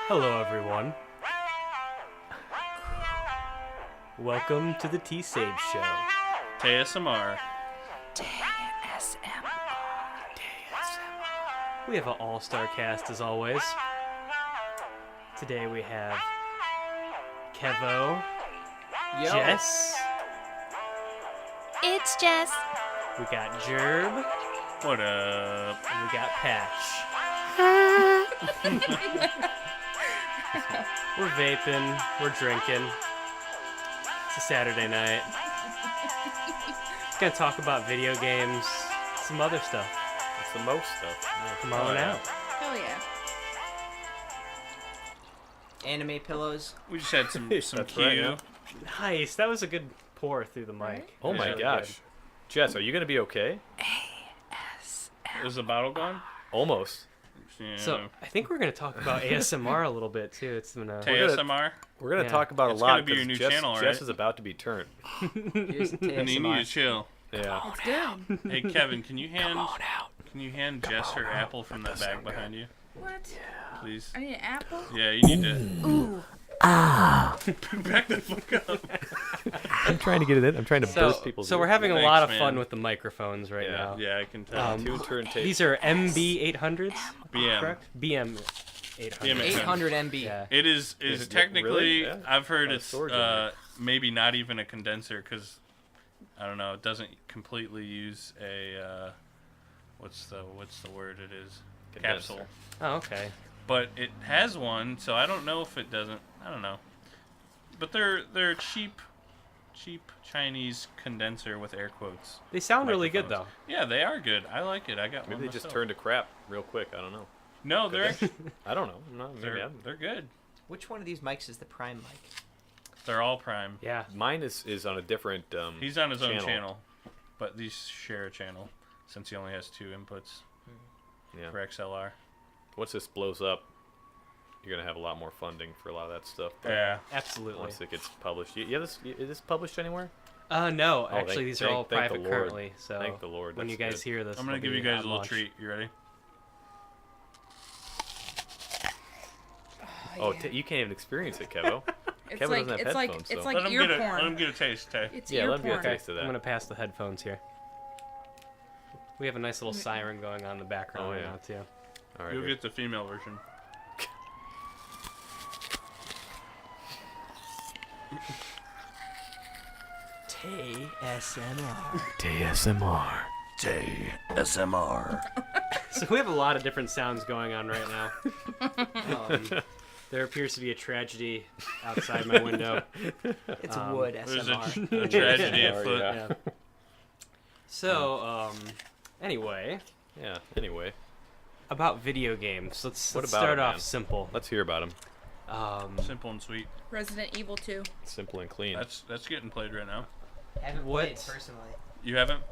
Hello, everyone. Welcome to the TEEsabez show. TEEsabez. We have an all-star cast as always. Today we have Kevo, Yo. Jess, It's Jess. we got Jerb, What up? and we got Patch. We're vaping, we're drinking. It's a Saturday night. Gonna talk about video games, some other stuff. It's the most stuff. Come on out. Hell yeah. Anime pillows. We just had some That's Q. right, yeah. Nice, that was a good pour through the mic. Right? Oh my Really gosh. good. Jess, are you going to be okay? Is the bottle gone? Almost. Yeah. So I think we're gonna talk about ASMR a little bit too. It's been TEEsabez. We're going to Yeah. talk about It's a lot gonna be your new Jess, channel, Jess right? is about to be turned. Here's the And you need to chill. Yeah. It's good. Hey Kevin, can you hand Jess her apple from that bag behind you, What? please? I need an apple? Yeah, you need to Ooh. back the fuck up. I'm trying to get it in. I'm trying to burst So, people's so we're ears. having a Thanks, lot of man. fun with the microphones right Yeah. now. Yeah, I can tell. Two turntapes. These are MB 800s, BM. correct? BM 800. BM 800 MB. Yeah. It is Is it technically. really? Yeah. I've heard Oh, it's storage in there. maybe not even a condenser because I don't know. It doesn't completely use a what's the word it is Condenser. capsule. Oh, okay. But it has one, so I don't know if it doesn't. I don't know. But they're cheap Chinese condenser with air quotes. They sound really good though. Microphones. Yeah, they are good. I like it. I got Maybe one they just myself. turned to crap real quick. I don't know. No, they're actually, I don't know. No, maybe they're good. Which one of these mics is the prime mic? They're all prime. Yeah. Mine is on a different He's on his own channel, but these share a channel since he only has 2 inputs Yeah. for XLR. Once this blows up, you're going to have a lot more funding for a lot of that stuff. But Yeah. Absolutely. Once it gets published. Is this published anywhere? No, Oh, actually thank- these are all thank the private Lord. currently. So Thank the Lord. when you That's guys good. hear this, I'm gonna it'll give you be guys at a little launch. treat. You ready? Oh, you can't even experience it, Kevo. It's Kevin like doesn't have it's like headphones, it's so- like Let him ear get porn. let him get a taste. Tay. It's Yeah, ear let him get a porn. taste of that. I'm gonna pass the headphones here. We have a nice little siren going on in the background Oh, right yeah. now too. All right. You'll here. get the female version. TEEsabez. TSMR. So we have a lot of different sounds going on right now. There appears to be a tragedy outside my window. It's wood There's SMR. a tragedy Oh, afoot. yeah. Yeah. So, anyway, Yeah. Anyway, about video games. Let's What about start it, off man? simple. let's hear about him. Simple and sweet. Resident Evil 2. Simple and clean. That's getting played right now. Haven't What? played personally. You haven't?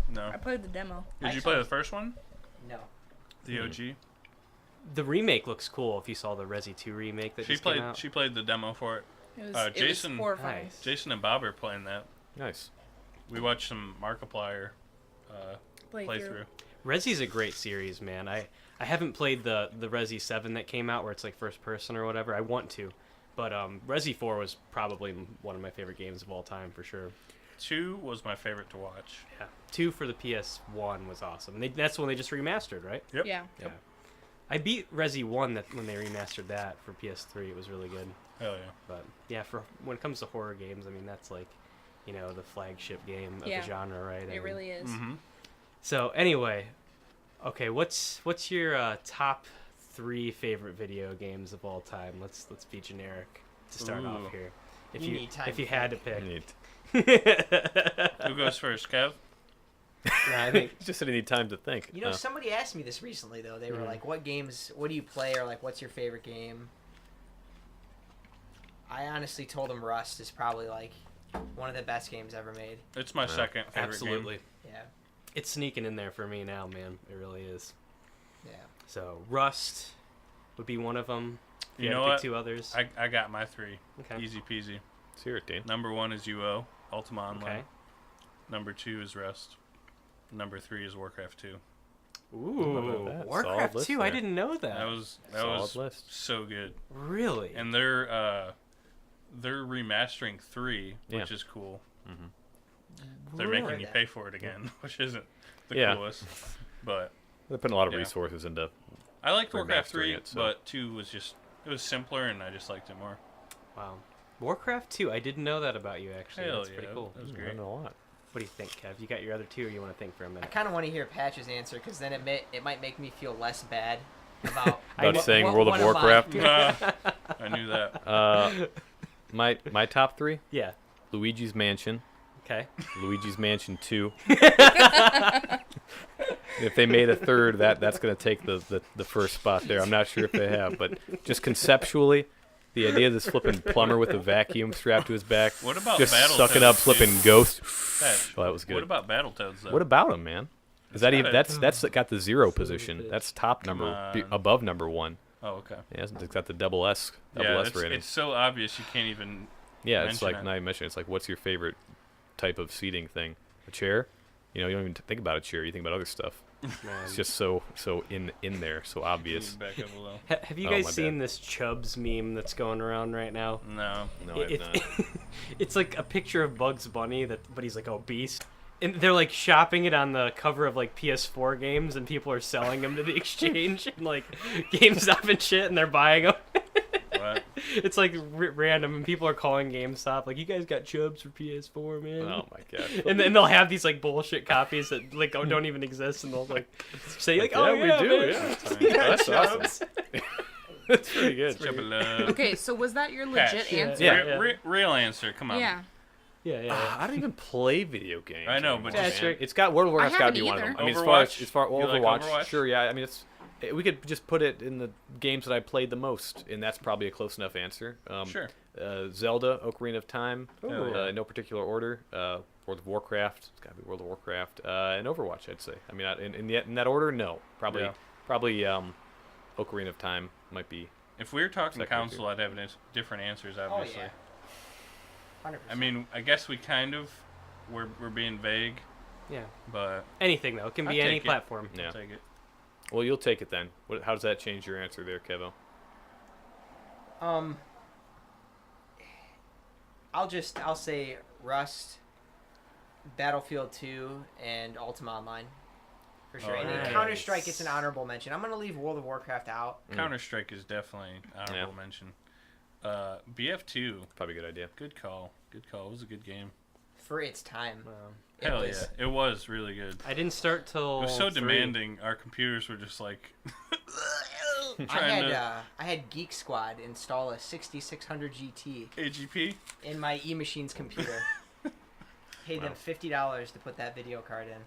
No. I played the demo. Did you play the first one? No. The OG. The remake looks cool. If you saw the Resi 2 remake that She just came played. out. She played the demo for it. It was, Jason- it was horrifying. Nice. Jason and Bob are playing that. Nice. We watched some Markiplier playthrough. Resi's a great series, man. I haven't played the Resi 7 that came out where it's like first person or whatever. I want to. But Resi 4 was probably one of my favorite games of all time for sure. 2 was my favorite to watch. Yeah. 2 for the PS1 was awesome. And that's when they just remastered, right? Yep. Yeah. Yeah. I beat Resi 1 when they remastered that for PS3. It was really good. Hell yeah. But yeah, for when it comes to horror games, I mean that's like, the flagship game of Yeah. the genre, right? I It mean, really is. Mm-hmm. So anyway, okay, what's your top 3 favorite video games of all time? Let's be generic to start Ooh. off here. If You you need time if you to had to think. pick, Who goes first, Kev? Nah, I think Just said he need time to think. You know, somebody asked me this recently though. They were Mhm. like, "What do you play?" Or like, "What's your favorite game?" I honestly told them Rust is probably like one of the best games ever made. It's my Yeah. second favorite absolutely. Yeah. It's sneaking in there for me now, man. It really is. Yeah. So Rust would be one of them. If You had know to pick what? 2 others. I got my 3. Okay. Easy peasy. Let's hear it, Dean. Number 1 is UO, Ultima Online. Okay. Number 2 is Rust. Number 3 is Warcraft 2. Ooh, that? Solid Warcraft list 2. I there. didn't know that. That was Solid list. so good. Really? And they're remastering 3, which Yeah. is cool. They're making you pay for it again, which isn't the Yeah. coolest. But They're putting a lot of Yeah. resources into. I liked Warcraft 3, Remastering it, so. but 2 was it was simpler, and I just liked it more. Wow. Warcraft 2. I didn't know that about you, actually. Hell That's yeah, pretty cool. that was I great. don't know a lot. What do you think, Kev? You got your other 2, or you want to think for a I minute? kind of want to hear Patch's answer because then it might make me feel less bad about About saying World of one mine- Warcraft. I knew that. My top 3: Yeah. Luigi's Mansion, Okay. Luigi's Mansion 2. If they made a third, that's going to take the first spot there. I'm not sure if they have, but just conceptually, the idea of this flipping plumber with a vacuum strapped to his back, What about just Battletoads, sucking up dude? flipping ghosts. Patch, Oh, that was good. What about Battletoads, though? What about him, man? Is that even got that's got the 0 position? bitch. That's top Come number on. above number 1. Oh, okay. Yeah, it's got the double S Yeah, rating. it's so obvious you can't even. Yeah, it's mention like it. now you mentioned. It's like, what's your favorite type of seating thing? A chair? You know, you don't even think about a chair. You think about other stuff. Man. It's just so in there, so obvious. Back up a little. Have you Oh, guys my seen bad. this Chubbs meme that's going around right now? No. No, I've not. It's like a picture of Bugs Bunny, but he's like obese. And they're like shopping it on the cover of like PS4 games, and people are selling them to the exchange and like GameStop and shit, and they're buying them. What? It's like random, and people are calling GameStop like, "You guys got Chubbs for PS4, man?" Oh my god. And then they'll have these like bullshit copies that like don't even exist, and they'll like say like, "Oh yeah, yeah, we do. man. Yeah, Fine. that's awesome. That's pretty good. Chubba-love. Okay, so was that your legit Patch. answer? Yeah. Real answer. Come on. Yeah. Yeah. I don't even play video games. I know, but anymore, just- man. It's got World of I Warcraft's got to be haven't one of them. either. I mean, Overwatch? as far You like Overwatch, Overwatch? sure, yeah. I mean, we could just put it in the games that I played the most, and that's probably a close enough answer. Sure. Zelda, Ocarina of Time, Hell yeah. in no particular order. World of Warcraft, it's got to be World of Warcraft, and Overwatch, I'd say. I mean, in that order, no. Probably, Yeah. Ocarina of Time might be. If we were talking Second console, I'd have different answers, Oh obviously. yeah. 100%. I mean, I guess we kind of we're being vague, Yeah. but Anything though, it can I'll be any take it. platform. Yeah. I'll take it. Well, you'll take it then. How does that change your answer there, Kevo? I'll say Rust, Battlefield 2, and Ultima Online. For sure. Oh, And nice. Counter-Strike gets an honorable mention. I'm gonna leave World of Warcraft out. Counter Strike is definitely honorable mention. BF2, Probably a good idea. good call. Good call. It was a good game. For its time. It Hell was- yeah, it was really good. I didn't start till. It was so 3. demanding. Our computers were just like I trying had Geek Squad install a 6600 GT AGP. in my eMachines computer. Paid them $50 to put that video card in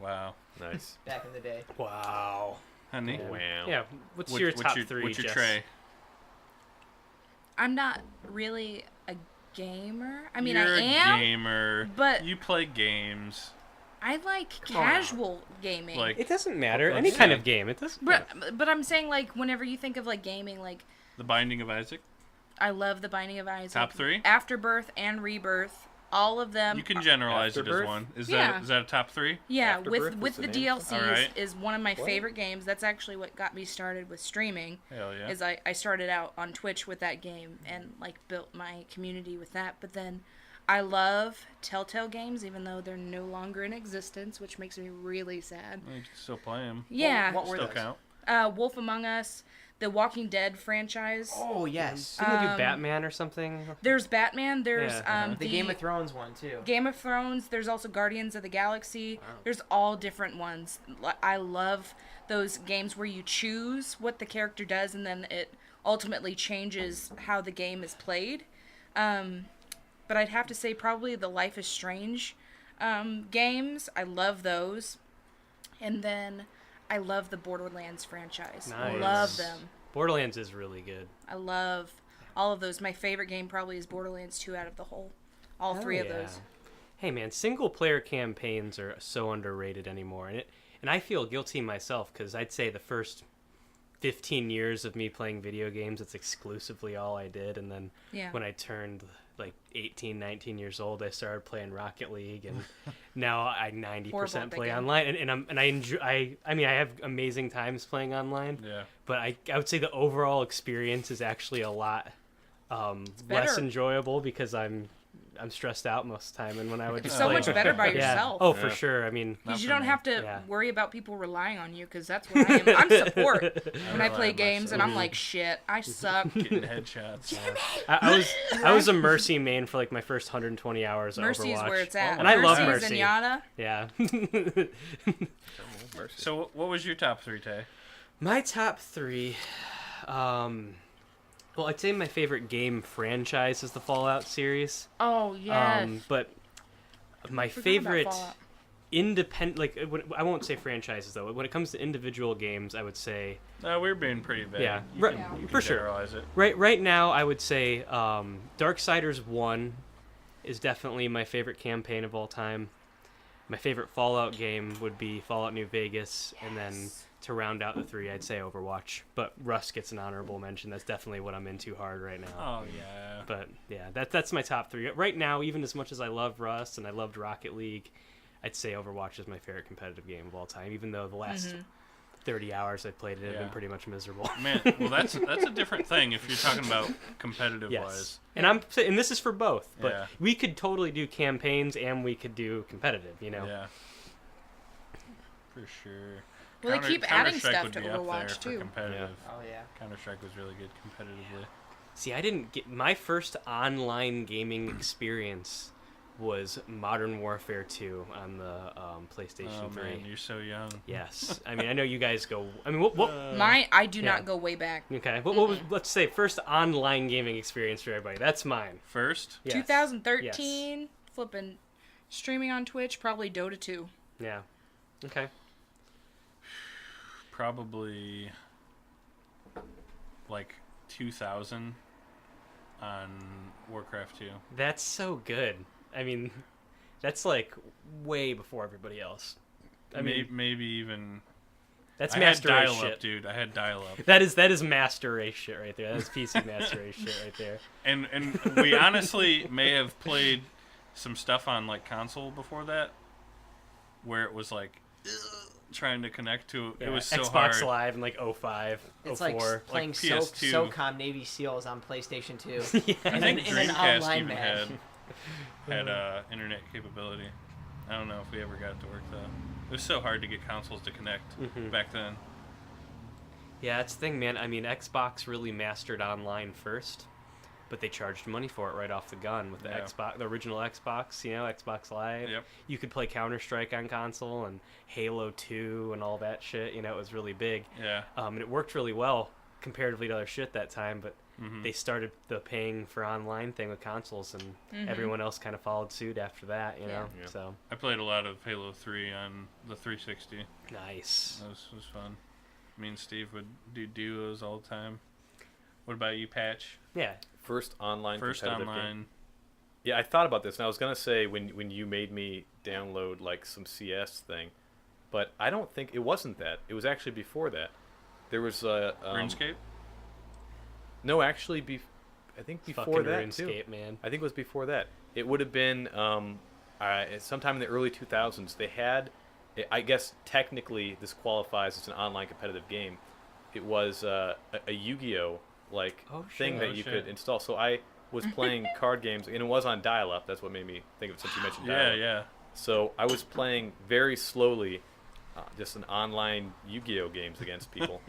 Wow, Nice. back in the day. Wow. honey. Yeah. Wow. Yeah. What's your top 3? What's your Jess? tray? I'm not really a gamer. I mean, You're I a am, gamer, but you play games. I like Come on. casual gaming. Like It doesn't matter. Well, Any yeah. kind of game. It doesn't. but I'm saying, like, whenever you think of like gaming, like, The Binding of Isaac. I love The Binding of Isaac. Top 3? Afterbirth and Rebirth. All of them. You can generalize it as Afterbirth? one. Is Yeah. that a top 3? Yeah, Afterbirth with was the the name? DLCs Alright. is one of my What? favorite games. That's actually what got me started with streaming. Hell yeah. Is I started out on Twitch with that game and like built my community with that. But then I love Telltale games, even though they're no longer in existence, which makes me really sad. You can still play them. Yeah, What were Still those? count. Wolf Among Us, the Walking Dead franchise. Oh yes. Didn't they do Batman or something? There's Batman. There's Yeah, The Game of Thrones one too. Game of Thrones. There's also Guardians of the Galaxy. There's all different ones. I love those games where you choose what the character does and then it ultimately changes how the game is played. But I'd have to say probably the Life is Strange games. I love those. And then I love the Borderlands franchise. I Nice. love them. Borderlands is really good. I love all of those. My favorite game probably is Borderlands 2 out of the whole. All Hell three of yeah. those. Hey man, single player campaigns are so underrated anymore, and I feel guilty myself because I'd say the first 15 years of me playing video games, it's exclusively all I did, and then Yeah. when I turned like 18, 19 years old, I started playing Rocket League, and now I 90% Horrible at that play game. online, and I enjoy. I mean, I have amazing times playing online, Yeah. but I would say the overall experience is actually a lot less better. enjoyable because I'm stressed out most of the time, and when I would It's just so play, much better by yeah. yourself. Oh, for Yeah. sure. I mean, Because you for don't me. have to Yeah. worry about people relying on you, because that's what I am. I'm support when I rely play on games, and I'm Mm-hmm. like, shit, I suck. Getting headshots. I was a Mercy main for like my first 120 hours of Mercy is Overwatch. where it's at. And I love Mercy. Mercy. Zenyatta. Yeah. Mercy. So what was your top 3, Tay? My top 3, well, I'd say my favorite game franchise is the Fallout series. Oh yes. But my Forgot about favorite Fallout. independent, like I won't say franchises though. When it comes to individual games, I would say We're being pretty vague. Yeah. You Right. can, you For can sure. generalize it. right now I would say Darksiders 1 is definitely my favorite campaign of all time. My favorite Fallout game would be Fallout New Vegas, and then to round out the 3, I'd say Overwatch. But Rust gets an honorable mention. That's definitely what I'm into hard right now. Oh yeah. But yeah, that's my top 3 right now. Even as much as I love Rust and I loved Rocket League, I'd say Overwatch is my favorite competitive game of all time. Even though the last 30 hours I played it have Yeah. been pretty much miserable. Man, well that's a different thing if you're talking about competitive Yes, wise. and this is for both. But Yeah. we could totally do campaigns and we could do competitive. You know. Yeah. For sure. Well, they keep adding Counter-Strike stuff would to be up there Overwatch, for too. Competitive. Oh yeah. Counter-Strike was really good competitively. See, I didn't get my first online gaming experience was Modern Warfare 2 on the PlayStation Oh 3. man, you're so young. Yes, I mean I know you guys go. I mean, what I do yeah. not go way back. okay, what was, let's say first online gaming experience for everybody. That's mine. First? Yes. 2013, flipping, streaming on Twitch, probably Dota 2. Yeah. Okay. Probably like 2000 on Warcraft 2. That's so good. I mean, that's like way before everybody else. I mean, maybe even that's I had master race dial-up, shit. dude. I had dial-up. That is master race shit right there. That's PC master race shit right there. And we honestly may have played some stuff on like console before that where it was like trying to connect to it was so Xbox hard. Live in like 05, It's 04. like playing PS2. SOCOM Navy SEALs on PlayStation 2. Yeah. I think in an Dreamcast online even match. had internet capability. I don't know if we ever got it to work though. It was so hard to get consoles to connect back then. Yeah, that's the thing, man. I mean, Xbox really mastered online first, but they charged money for it right off the gun with the Yeah. Xbox, the original Xbox, you know, Xbox Live. Yep. You could play Counter-Strike on console and Halo 2 and all that shit. You know, it was really big. Yeah. And it worked really well comparatively to other shit that time, but they started the paying for online thing with consoles, and everyone else kind of followed suit after that, you know? Yeah. So, I played a lot of Halo 3 on the 360. nice. That was fun. Me and Steve would do duos all the time. What about you, Patch? Yeah. First online First competitive online. game. Yeah, I thought about this, and I was gonna say when you made me download like some CS thing, but I don't think it wasn't that. It was actually before that. There was RuneScape? No, actually, I think before Fucking that too. RuneScape, man. I think it was before that. It would have been sometime in the early 2000s. They had, I guess technically this qualifies as an online competitive game. It was a Yu-Gi-Oh like Oh, thing shit. that Oh, you shit. could install. So I was playing card games, and it was on dial-up. That's what made me think of it since you mentioned Yeah, dial-up. yeah. So I was playing very slowly, just an online Yu-Gi-Oh games against people.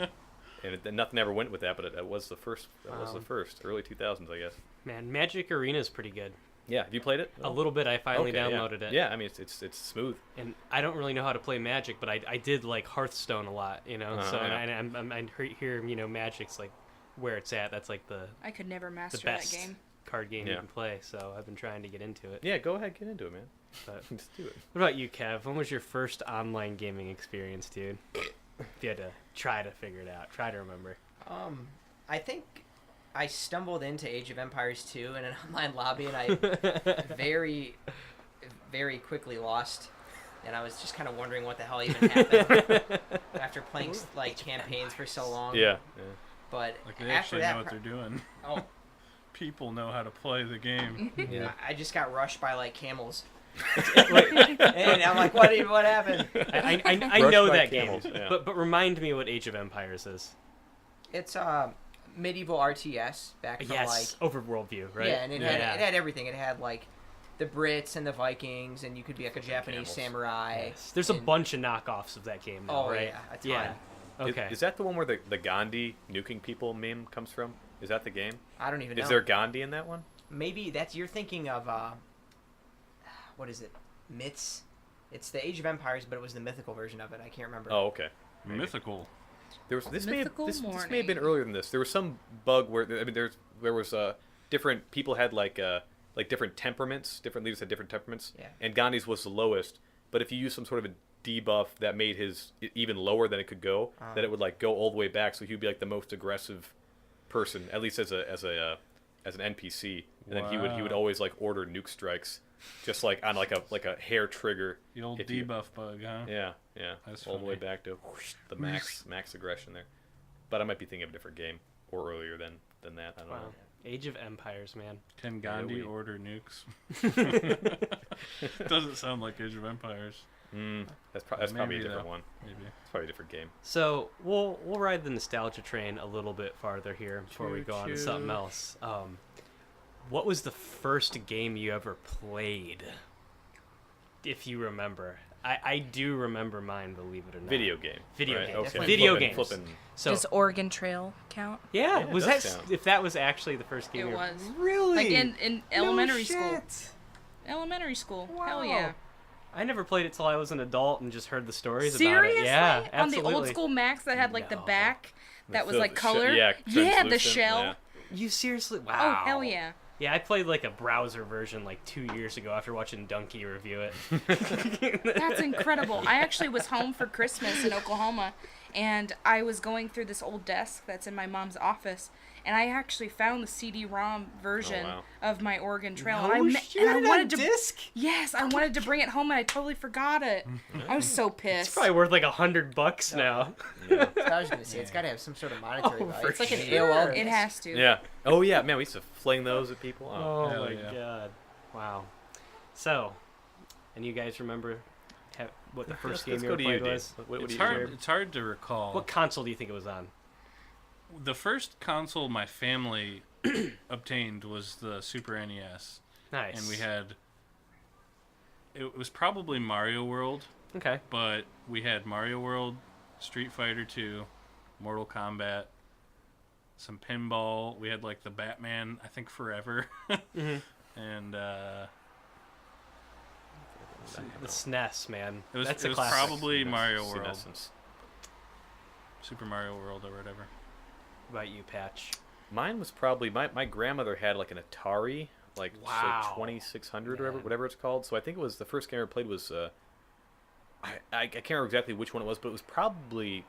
And nothing ever went with that, but it was the first. That was the first, early 2000s, I guess. Man, Magic Arena is pretty good. Yeah, have you played it? A little bit. I finally Okay, yeah. downloaded it. Yeah, I mean it's smooth. And I don't really know how to play Magic, but I did like Hearthstone a lot, you know. So yeah. and I hear you know Magic's like where it's at. That's like the I could never master best that game. card game you Yeah. can play. So I've been trying to get into it. Yeah, go ahead, get into it, man. But Just do it. what about you, Kev? When was your first online gaming experience, dude? If you had to try to figure it out, try to remember. I think I stumbled into Age of Empires 2 in an online lobby, and I very, very quickly lost. And I was just kind of wondering what the hell even happened after playing like campaigns for so long. Yeah. But Like they after actually that, know what they're doing. oh, people know how to play the game. Yeah. I just got rushed by like camels. And I'm like, what happened? I Brushed know by that camels, game, yeah. but remind me what Age of Empires is. It's medieval RTS back from Yes, overworld view, right? yeah, and it had everything. It had like the Brits and the Vikings, and you could be like a Japanese camels. samurai. Yes. There's a and- bunch of knockoffs of that game now, Oh right? yeah, a ton. Yeah. Okay. Is that the one where the Gandhi nuking people meme comes from? Is that the game? I don't even know. Is there Gandhi in that one? Maybe you're thinking of what is it? Myths. It's the Age of Empires, but it was the mythical version of it. I can't remember. Oh, okay. Maybe. Mythical. There was this may have Mythical this may have morning. been earlier than this. There was some bug where there was different people had like different temperaments. Different leaders had different temperaments. Yeah. And Gandhi's was the lowest. But if you use some sort of a debuff that made his even lower than it could go, that it would like go all the way back. So he would be like the most aggressive person, at least as an NPC. And then he would Wow. always like order nuke strikes, just like on like a hair trigger. The old if you- debuff bug, huh? Yeah. That's all the way funny. back to the max aggression there. But I might be thinking of a different game or earlier than that. I don't Wow. know. Age of Empires, man. Can Gandhi we- order nukes? Doesn't sound like Age of Empires. That's probably a Maybe, different though. one. Maybe. It's probably a different game. So we'll ride the nostalgia train a little bit farther here before we go on to something Choo-choo. else. What was the first game you ever played? If you remember, I do remember mine. Believe it or not. Video game. Video right? game. Okay. Definitely. Video Flipping- games. Flipping. So Does Oregon Trail count? yeah, Yeah, it was does that count. if that was actually the first game? It you was. Really? Like in elementary school. shit. Elementary school. Wow. Hell yeah. I never played it till I was an adult and just heard the stories Seriously? about it. Yeah, On absolutely. the old school Macs that had like the No. back that was The like sh- color. yeah, the translucent, shell. yeah. You seriously? Oh Wow. hell yeah. Yeah, I played like a browser version like 2 years ago after watching Donkey review it. That's incredible. I actually was home for Christmas in Oklahoma, and I was going through this old desk that's in my mom's office, and I actually found the CD-ROM version wow. of my Oregon Trail. No and shit, and I on wanted to disc? Yes, I wanted to bring it home, and I totally forgot it. I was so pissed. It's probably worth like $100 now. Yeah. I was gonna say it's got to have some sort of monetary Oh, value. for It's like an sure. AOL. It disc. has to. Yeah. Oh yeah, man, we used to fling those at people. Oh Hell my yeah. god. Wow. So, and you guys remember what the first game Let's you go ever to played you, Dave. was? What It's do you hard. hear? It's hard to recall. What console do you think it was on? The first console my family obtained was the Super NES, Nice. and we had. It was probably Mario World, Okay. but we had Mario World, Street Fighter 2, Mortal Kombat, some pinball. We had like the Batman, I think Forever, Mhm. and The SNES, man. it was That's it a was classic. probably Mario World, Senescence. Super Mario World or whatever. What about you, Patch? Mine was probably my grandmother had like an Atari, like Wow. 2600 or Man. whatever it's called. So I think it was the first game I ever played was I can't remember exactly which one it was, but it was probably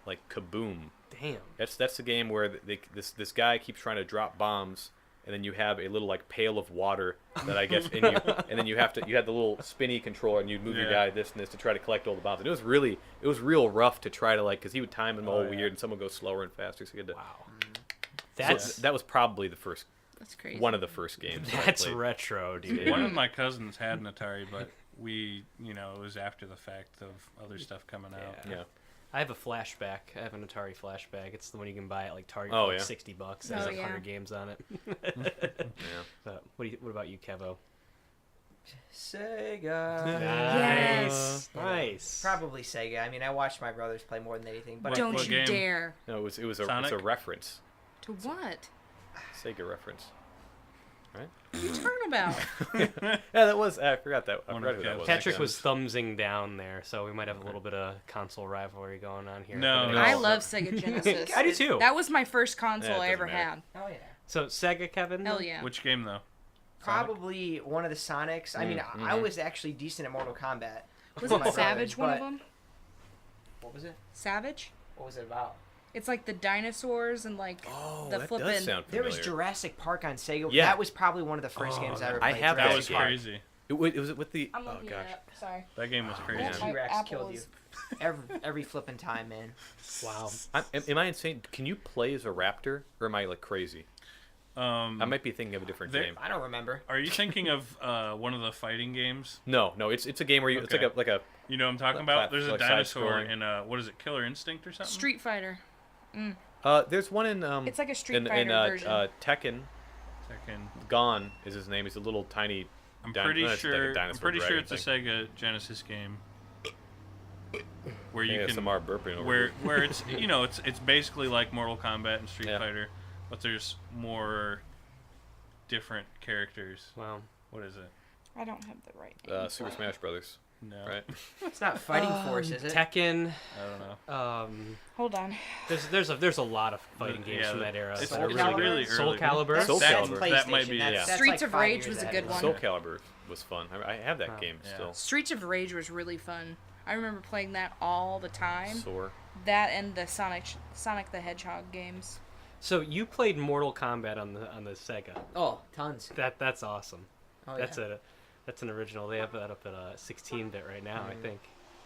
like Kaboom. Damn. That's the game where this guy keeps trying to drop bombs, and then you have a little like pail of water that I guess in you, and then you had the little spinny controller, and you'd move your Yeah. guy this and this to try to collect all the bombs. And it was real rough to try to like because he would time them all yeah. weird, and someone goes slower and faster. So you had to. Wow. So That's that was probably the first That's crazy. one of the first games. that I that's played. retro, dude. One of my cousins had an Atari, but it was after the fact of other stuff coming out. Yeah. Yeah. I have a flashback. I have an Atari flashback. It's the one you can buy at like Target Oh, for like yeah. $60. It Oh, has like yeah. 100 games on it. Yeah. So, what about you, Kevo? Sega. Nice. Yeah. Nice. Probably Sega. I mean, I watched my brothers play more than anything, but Don't what you game? dare. No, it was a Sonic? reference. To what? Sega reference. Right? What are you talking about? Yeah, that was. I forgot that. I One forgot of who that Kev's was. Patrick Sega. was thumbsing down there, so we might have a little bit of console rivalry going on here. No, But no. I anyways. love Sega Genesis. I do too. That was my first console Yeah, it I ever doesn't matter. had. oh yeah. So Sega, Kevin? Hell yeah. Which game though? Probably one of the Sonics. I mean, I was actually decent at Mortal Kombat. Was with it my Savage, brothers, one of but- them? What was it? Savage? What was it about? It's like the dinosaurs and like Oh, the that flippin'. does sound There familiar. was Jurassic Park on Sega. Yeah. That was probably one of the first games I ever I played. have That that was game. crazy. It was with the. I'm Oh looking gosh. it up. Sorry. That game was crazy. Yeah. The My T-Rex Apple killed you is- every flipping time, man. Wow. Am I insane? Can you play as a raptor, or am I like crazy? I might be thinking of a different game. I don't remember. Are you thinking of one of the fighting games? No, it's a game where you it's Okay. like a You know what I'm talking Like about? There's a like dinosaur side-scrolling. in what is it, Killer Instinct or something? Street Fighter. there's one in It's like a Street in Fighter version. Tekken. Second. Gone is his name. He's a little tiny. I'm Din- pretty no, it's like a sure. I'm dinosaur pretty sure dragon it's a thing. Sega Genesis game where you can ASMR burping over where it's it's basically like Mortal Kombat and Street Yeah. Fighter, but there's more different characters. Wow. What is it? I don't have the right name. Super Smash Brothers, No, right? It's not Fighting Force, is it? Tekken. I don't know. Hold on. There's a lot of fighting games Yeah, from that era. It's that are Soul really Calibur? good. really Soul early. Calibur. That's, Soul that's Calibur. That might PlayStation. be- That's, yeah. that's Streets like of 5 Rage years was a ahead good of one. us. Soul Calibur was fun. I have that Wow. game Yeah. still. Streets of Rage was really fun. I remember playing that all the time. Sore. That and the Sonic the Hedgehog games. So you played Mortal Kombat on the Sega. Oh, tons. That's awesome. Oh, That's yeah. that's an original. They have that up at 16-bit right now, I Mm. think.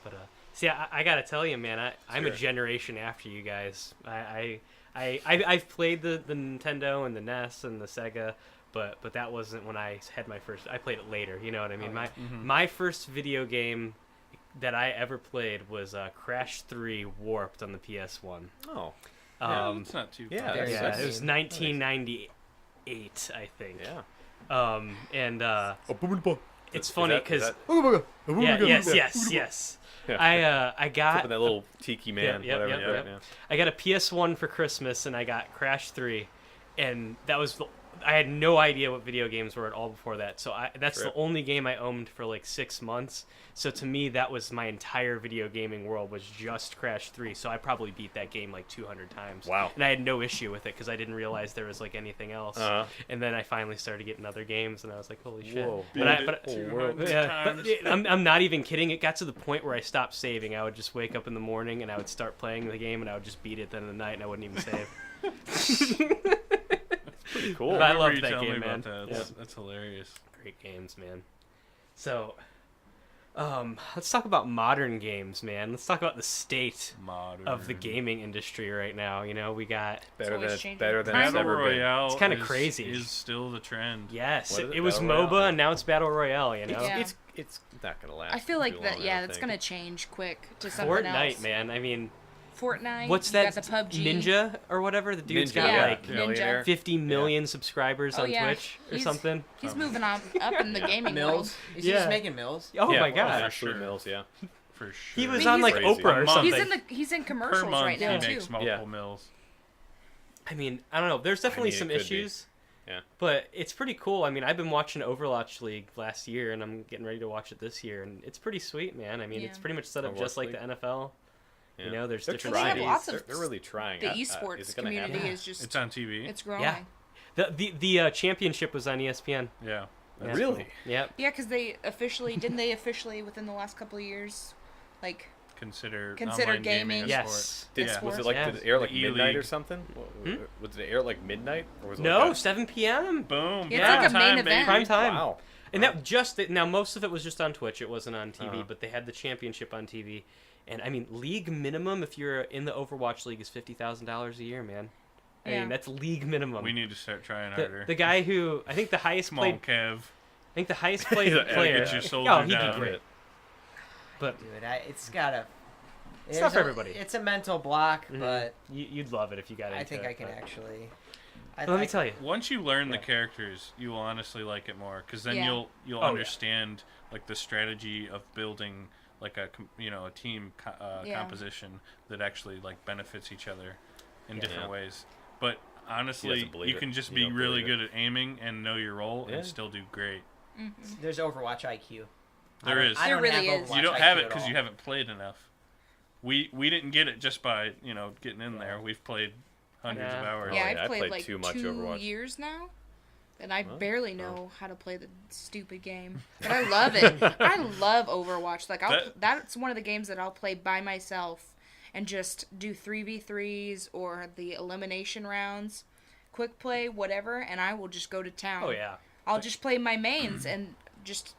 But see, I gotta tell you, man, I'm a Sure. generation after you guys. I've played the Nintendo and the NES and the Sega, but that wasn't when I had my first. I played it later. You know what I mean? Oh, yeah. My first video game that I ever played was Crash 3 Warped on the PS1. Oh, Yeah, it's not too. yeah, far. Very Yeah, nice. it was 1998, I think. yeah. And it's Is funny that- is because that- yes. Yeah. I got Flipping that little tiki man, Yep, whatever. yep. yeah. I got a PS1 for Christmas, and I got Crash 3, and that was I had no idea what video games were at all before that. So that's Sure. the only game I owned for like 6 months. So to me, that was my entire video gaming world was just Crash 3. So I probably beat that game like 200 times. Wow. And I had no issue with it because I didn't realize there was like anything else. Uh-huh. And then I finally started getting other games, and I was like, holy shit. Whoa. But I, Beat but it 200 yeah, but times. I'm not even kidding. It got to the point where I stopped saving. I would just wake up in the morning and I would start playing the game, and I would just beat it at the end of the night, and I wouldn't even save. Pretty cool. But I remember love you that telling game, me about man. that. Yeah. That's hilarious. Great games, man. So, let's talk about modern games, man. Let's talk about the state Modern. of the gaming industry right now. You know, we got Better always than changing. better than Battle it's Battle ever been. Royale. It's kinda is- crazy. Is still the trend. yes, What is it, it was Battle MOBA, Royale? and now it's Battle Royale. You know, Yeah. It's not gonna last. I feel too like that. long, I Yeah, don't that's think. gonna change quick to something Fortnite, else. man. I mean, Fortnite. what's you that? got the PUBG. Ninja or whatever. The dude's Ninja, got yeah. like Ninja. millionaire. 50 million subscribers Oh, on yeah. Twitch or He's- something. He's moving on up in the gaming world. Mills. Is he Yeah. just making mills? Oh Yeah, my well, god. Ashley sure. Mills, yeah. For sure. He was mean, on he's like crazy. Oprah or A month. something. He's in per commercials month right now he too. makes multiple mills. I mean, I don't know. There's definitely mean, it some could be. issues. Yeah. But it's pretty cool. I mean, I've been watching Overwatch League last year, and I'm getting ready to watch it this year, and it's pretty sweet, man. I mean, it's Yeah. pretty much set up Overwatch just like League? the NFL. Yeah. You know, there's They're different They have trying. lots of They're really trying. The Is esports it gonna community happen? is just It's on TV. it's growing. Yeah. The championship was on ESPN. Yeah. Yeah. Really? Yep. Yeah, because they officially didn't they officially within the last couple of years, like Consider Consider online gaming gaming. a Yes. sport. Was sport. it like Yeah. did it air like The midnight E-League. or something? Hmm? Was it air like midnight or was it No, like 7 p.m. Boom. It's like a Prime main time, event. baby. Prime a, time. wow. And that now most of it was just on Twitch. It wasn't on TV, Uh-huh. but they had the championship on TV. And I mean, league minimum if you're in the Overwatch League is $50,000 a year, man. I Yeah. mean, that's league minimum. We need to start trying the, harder. the guy who I think the highest Come on, played Kev. I think the highest played Yeah, player. get your soldier Oh, he'd down. be great. But Dude, it's gotta. It's not there's for a- everybody. It's a mental block, Mhm. but you'd love it if you got into I think it, I can but- actually. Let me tell you. Once you learn Yeah. the characters, you will honestly like it more, because then Yeah. you'll Oh, yeah. understand like the strategy of building like a a team Yeah. composition that actually like benefits each other in Yeah. different Yeah. ways. But honestly, doesn't believe you it. can just You be don't really believe good at aiming and know your role Yeah. and still do great. There's Overwatch IQ. There I don't- is. I don't There really have is. Overwatch You don't IQ have it at because all. you haven't played enough. We didn't get it just by getting in there. We've played hundreds of Yeah. hours. Yeah, Oh, I've yeah, I played played like too much 2 Overwatch. years now, and I Well, barely know how to play the stupid game. But I love it. I love Overwatch. Like that's one of the games that I'll play by myself and just do 3v3s or the elimination rounds, quick play, whatever, and I will just go to town. Oh yeah. I'll just play my mains and just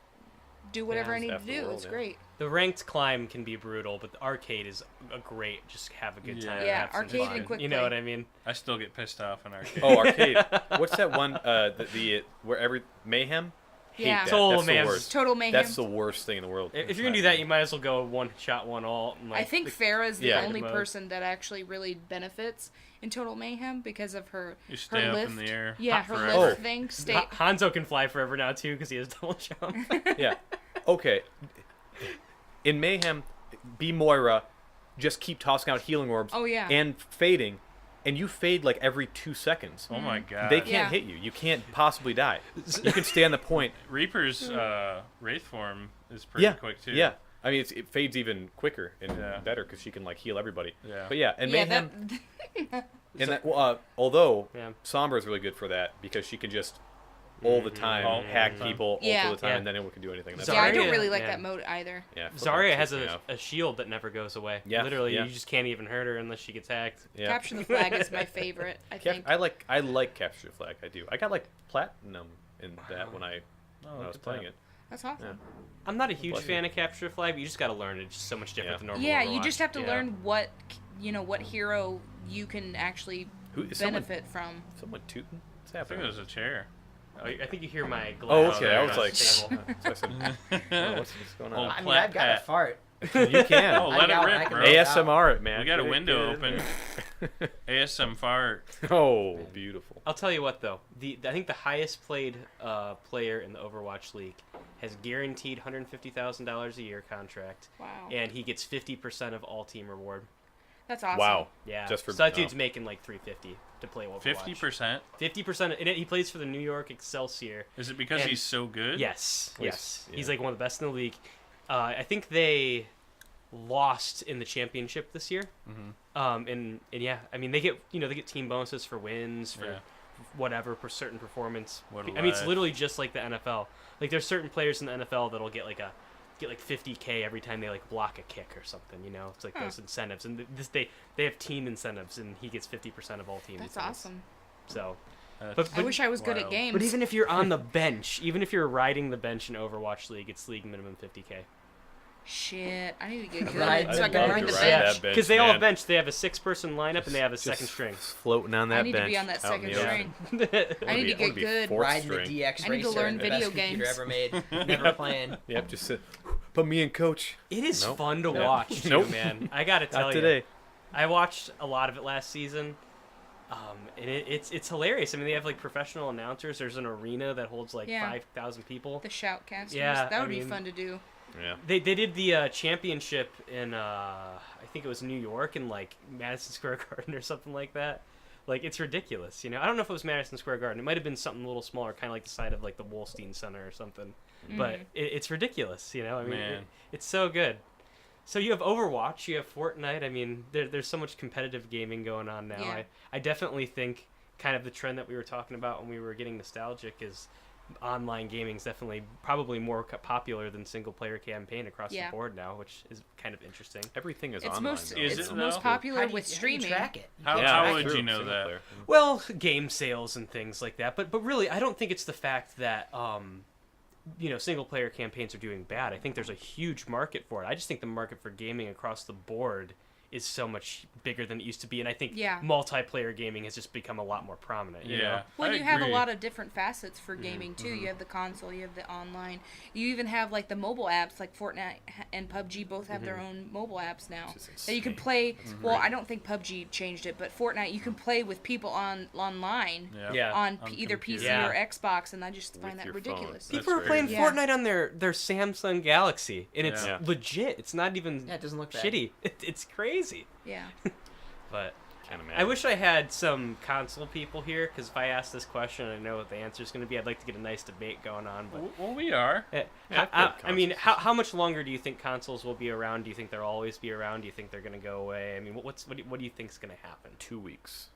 do whatever Yeah, I need to half the do. world, It's yeah. great. The ranked climb can be brutal, but the arcade is a great. Just have a good time. Yeah, have some arcade fun. and quick You know play. what I mean? I still get pissed off in arcade. Oh, arcade. What's that one? The where every Mayhem. Hate Yeah. that. Total That's the Mayhem. worst. Total mayhem. That's the worst thing in the world. If you're gonna do that, you might as well go one shot, one all. And, like, I think Farrah's the Yeah. only mode. person that actually really benefits in Total Mayhem because of her You stay up lift. in the air. Yeah, her forever. lift thing. Stay. Hanzo can fly forever now too because he has double jump. Yeah. Okay. In Mayhem, be Moira, just keep tossing out healing orbs. Oh, yeah. And fading, and you fade like every 2 seconds. Oh my god. They can't Yeah. hit you. You can't possibly die. You can stay on the point. Reaper's wraith form is pretty Yeah. quick too. Yeah. I mean, it fades even quicker and Yeah. better because she can like heal everybody. Yeah. But yeah, and Yeah, Mayhem. that, And that, although Yeah. Sombra is really good for that because she can just all the time All hack the time. people Yeah. all the time, Yeah. and then it can do anything. That's yeah, I Zarya, don't really like yeah. that mode either. yeah. fucking Zarya has pisses me off. a shield that never goes away. Yeah, Literally, yeah. you just can't even hurt her unless she gets hacked. Yeah. Capture the Flag is my favorite, I think. I like Capture the Flag. I do. I got like platinum in that when I Oh, was playing it. That's awesome. I'm not a huge Bless you. fan of Capture the Flag, but you just got to learn it. It's just so much different Yeah. than normal. Yeah, you Overwatch. just have to Yeah. learn what hero you can actually Who is someone? benefit from. Someone tooting? What's I think happening? it was a chair. Oh, I think you hear my glass. Oh, okay. there I it was is. like, table. so I said, oh, what's going Oh, on? I mean, I've got a Plat fart. You can. Oh, let it I rip, can bro. make it ASMR it, man. We got a Get it- window get it in open. ASM fart. there. Oh, beautiful. I'll tell you what, though. I think the highest played player in the Overwatch League has guaranteed $150,000 a year contract, Wow. and he gets 50% of all team reward. That's awesome. Wow. Yeah, Just for so that oh. dude's making like $350 to play Overwatch. 50%. 50%. And he plays for the New York Excelsior. Is it because And- he's so good? Yes, Well, yes. yeah. He's like one of the best in the league. I think they lost in the championship this year. And yeah, I mean they get team bonuses for wins for Yeah. whatever for certain performance. What a I mean it's life. literally just like the NFL. Like there's certain players in the NFL that'll get like 50K every time they like block a kick or something. You know, it's like those incentives. And they have team incentives, and he gets 50% of all team. That's incentives. awesome. So. That's I wish I was good at wild. games. But even if you're on the bench, even if you're riding the bench in Overwatch League, it's league minimum 50K. Shit, I need to get good Ride- so I I'd can love ride to the ride bench. that bench, Because they all man. bench. They have a 6-person lineup and they have a second Just string. floating on that I need to bench. be on that out in second the ocean. string. I need to get good. Fourth Riding the string. DX I need to Racer, learn the video best computer games. ever made. Never playing. Yep, just sit. Put me in, coach. It is Nope. fun to Nope. watch, too, Nope. man. I gotta tell Not you. today. I watched a lot of it last season. And it's hilarious. I mean, they have like professional announcers. There's an arena that holds like Yeah. 5,000 people. The shoutcasters. Yeah, that would I be mean- fun to do. Yeah. They did the championship in I think it was New York in like Madison Square Garden or something like that. Like it's ridiculous, you know. I don't know if it was Madison Square Garden. It might have been something a little smaller, kind of like the side of like the Wolstein Center or something. But it's ridiculous, you know. I mean, Man. it's so good. So you have Overwatch, you have Fortnite. I mean, there's so much competitive gaming going on now. Yeah. I definitely think kind of the trend that we were talking about when we were getting nostalgic is online gaming is definitely probably more popular than single player campaign across Yeah. the board now, which is kind of interesting. Everything is It's online. most though. Is it's it, most though? popular How do with you streaming. track it? How, Yeah, how that's would true. you know Single that? player. Well, game sales and things like that, but really, I don't think it's the fact that single player campaigns are doing bad. I think there's a huge market for it. I just think the market for gaming across the board is so much bigger than it used to be, and I think Yeah. multiplaer gaming has just become a lot more prominent. You Yeah. know? Well, I you have a agree. lot of different facets for gaming too. You have the console, you have the online. You even have like the mobile apps, like Fortnite and PUBG both have their own mobile apps now Which is that you can insane. play. Well, I don't think PUBG changed it, but Fortnite you can play with people online Yeah. on On either computer. PC Yeah. or Xbox, and I just With find that your phone. ridiculous. That's People are very playing Yeah. Fortnite on their Samsung Galaxy, and it's Yeah. legit. It's not even Yeah, it doesn't look bad. shitty. It's crazy. Yeah. But Can't I imagine. wish I had some console people here, because if I ask this question and I know what the answer is going to be, I'd like to get a nice debate going on. But Well, we are. Yeah, I've played I mean, consoles. how much longer do you think consoles will be around? Do you think they'll always be around? Do you think they're going to go away? I mean, what do you think is going to happen? 2 weeks.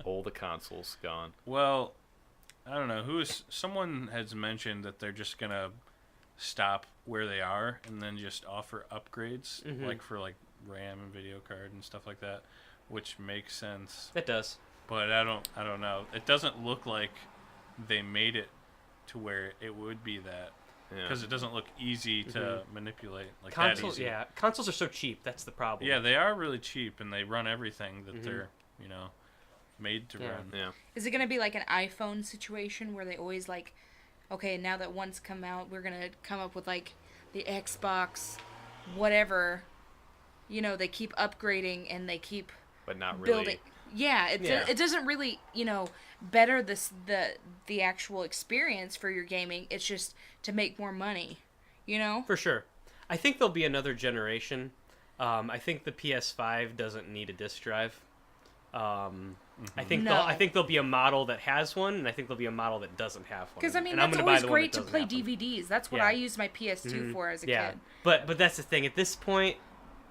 All the consoles gone. Well, I don't know. Someone has mentioned that they're just gonna stop where they are and then just offer upgrades, Mhm. like for like RAM and video card and stuff like that, which makes sense. It does. But I don't know. It doesn't look like they made it to where it would be that. Yeah. because it doesn't look easy to manipulate like Consoles, that easy. yeah, consoles are so cheap. That's the problem. Yeah, they are really cheap, and they run everything that Mhm. they're made to Yeah. run. Yeah. Is it gonna be like an iPhone situation where they always like, okay, now that one's come out, we're gonna come up with like the Xbox, whatever. You know, they keep upgrading and they keep But not really. building. Yeah, Yeah. it doesn't really, better the actual experience for your gaming. It's just to make more money, For sure. I think there'll be another generation. I think the PS5 doesn't need a disc drive. I think No. there'll be a model that has one, and I think there'll be a model that doesn't have one. Because I mean, And I'm that's gonna buy always the one great that to doesn't play have one. DVDs. That's what Yeah. I used my PS2 for as a Yeah, kid. but that's the thing. At this point,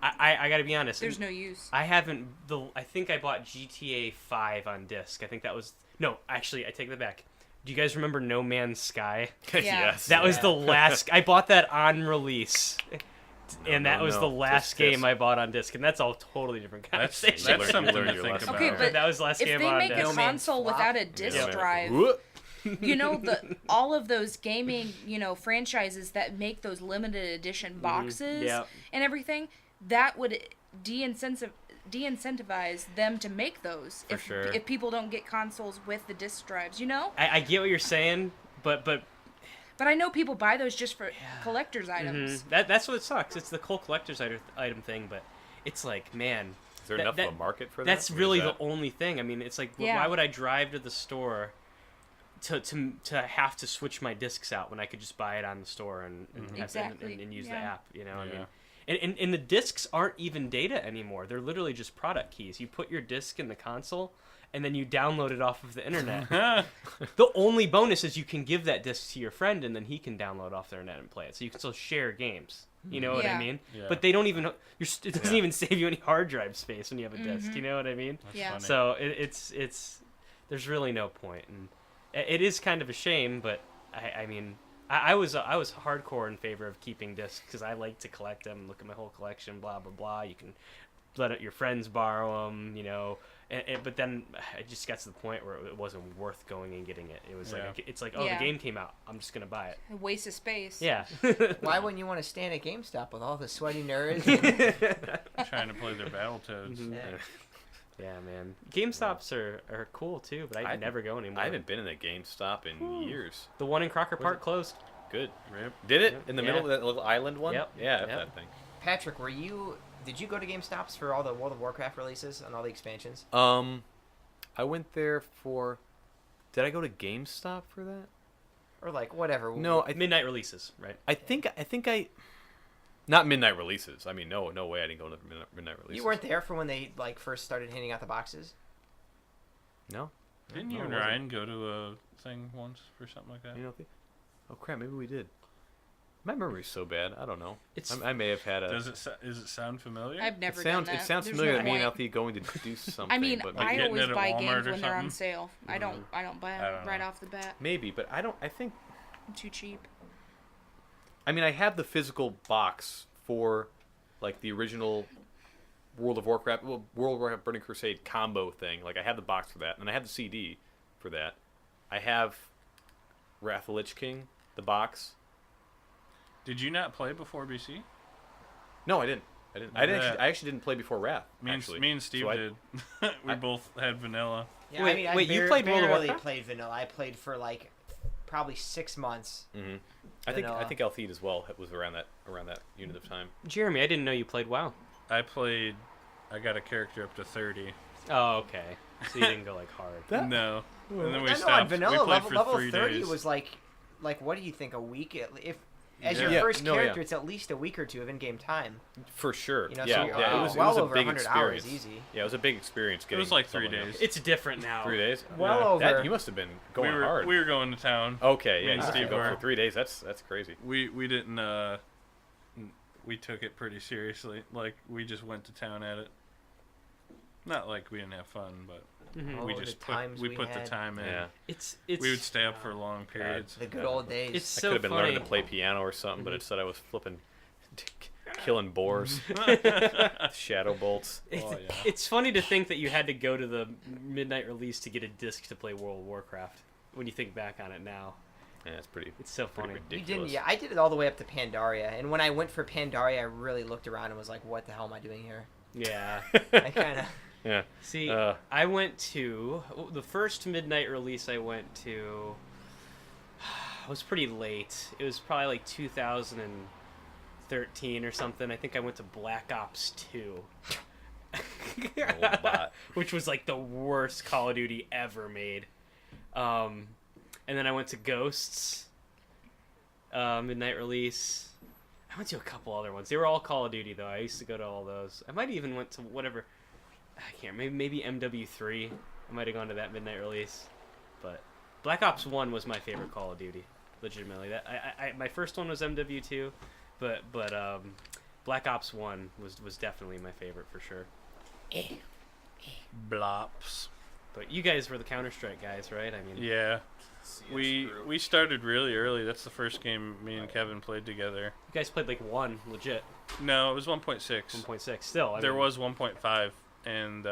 I got to be honest. There's no use. I haven't. I think I bought GTA 5 on disc. I think that was no. Actually, I take that back. Do you guys remember No Man's Sky? Yeah. Yes. That was Yeah. the last. I bought that on release, and that was no. the last Disc. game I bought on disc, and that's all totally different That's conversation. that's something learn to your think lesson. about. Okay, but that was the last If game they I bought make on a disc. No Man's console Flop. without a disc Yeah. drive, Whoop. all of those gaming, franchises that make those limited edition boxes Yeah. and everything, that would de-incentivize them to make those For sure. if people don't get consoles with the disc drives, I get what you're saying, but But I know people buy those just for collector's items. that's what sucks. It's the whole collector's item thing, but it's like, man, Is there That- enough that- of a market for that? that's Or is really that- the only thing. I mean, it's like, Yeah. why would I drive to the store to have to switch my discs out when I could just buy it on the store and Exactly. and use the Yeah. app? I mean, Yeah. and the discs aren't even data anymore. They're literally just product keys. You put your disc in the console, and then you download it off of the internet. The only bonus is you can give that disc to your friend, and then he can download off the internet and play it. So you can still share games. You know what I Yeah. mean? Yeah. But they don't even. It doesn't Yeah. even save you any hard drive space when you have a disc. You know what I mean? That's Yeah. funny. So it's there's really no point, and it is kind of a shame. But I mean, I was hardcore in favor of keeping discs because I like to collect them, look at my whole collection, blah blah blah. You can let your friends borrow them, but then it just got to the point where it wasn't worth going and getting it. It was Yeah. like it's like, oh, Yeah. the game came out, I'm just gonna buy it. A waste of space. Yeah. Why wouldn't you want to stand at GameStop with all the sweaty nerds? Trying to play their Battletoads. Mhm. Yeah. Yeah, man. GameStops are cool too, but I never go anymore. I haven't been in a GameStop in years. The one in Crocker Park closed. Good. Rip. Did it Yep. in the Yeah. middle of that little island one? Yep. Yeah, Yep. that thing. Patrick, did you go to GameStops for all the World of Warcraft releases and all the expansions? I went there for. Did I go to GameStop for that? Or like whatever? No, Midnight releases, right? I think I. Not midnight releases. I mean, no way I didn't go to midnight releases. You weren't there for when they like first started handing out the boxes? No. Didn't No, you I and wasn't. Ryan go to a thing once for something like that? You know. Oh crap! Maybe we did. My memory's so bad. I don't know. It's I may have had a. Does it sound familiar? I've never it sounds done that. it sounds There's familiar no to me and point. Alfie going to do something. I mean, but Like I getting always it at buy Walmart games or when they're on something? sale. I don't buy I don't it right know. off the bat. maybe, but I don't. I think. I'm too cheap. I mean, I have the physical box for, like, the original World of Warcraft Burning Crusade combo thing. Like, I have the box for that, and I have the CD for that. I have Wrath of the Lich King, the box. Did you not play before BC? No, I didn't. Yeah. I actually didn't play before Wrath. Me and Steve So I- did. We both had vanilla. Yeah, Wait, I mean, I wait, you played World of barely Warcraft? played vanilla. I played for like probably 6 months. Mm-hmm. I think Vanilla. Alfie as well was around that unit of time. Jeremy, I didn't know you played WoW. I got a character up to 30. Oh, okay. So you didn't go like hard. No. And then we I know on stopped. vanilla we played level, for level 3 30 days. was like what do you think, a week? If as your Yeah. first No, yeah. character, it's at least a week or two of in-game time. For sure. You know, yeah, so you're yeah. It was well a over big 100 experience. hours easy. Yeah, it was a big experience. It Getting was like 3 someone else. days. It's different now. 3 days. Well Yeah. over. You must have been going we were, hard. We were going to town. Okay, Me yeah, and you have to Steve go were. for 3 days. That's crazy. We didn't. We took it pretty seriously. Like we just went to town at it. Not like we didn't have fun, but Mhm. Oh, we the just times we we put had. the time in. Yeah, It's We would stay up for long periods. The good old days. It's I so could have been funny. learning to play piano or something, but instead I was flipping, killing boars, shadow bolts. It's, Oh, yeah. it's funny to think that you had to go to the midnight release to get a disc to play World of Warcraft. When you think back on it now, Yeah, it's pretty. It's so pretty funny. You ridiculous. didn't? Yeah, I did it all the way up to Pandaria, and when I went for Pandaria, I really looked around and was like, "What the hell am I doing here?" Yeah. I kind of. Yeah. See, Uh, I went to the first midnight release. I went to. It was pretty late. It was probably like 2013 or something. I think I went to Black Ops 2. Old bot. Which was like the worst Call of Duty ever made. And then I went to Ghosts, midnight release. I went to a couple other ones. They were all Call of Duty though. I used to go to all those. I might even went to whatever. I can't. Maybe MW3. I might have gone to that midnight release. But Black Ops 1 was my favorite Call of Duty. Legitimately, that my first one was MW2, but Black Ops 1 was definitely my favorite for sure. Blops. But you guys were the Counter-Strike guys, right? I mean, Yeah. We started really early. That's the first game me and Kevin played together. you guys played like 1, legit. No, it was 1.6. 1.6. Still, I There mean, was 1.5, and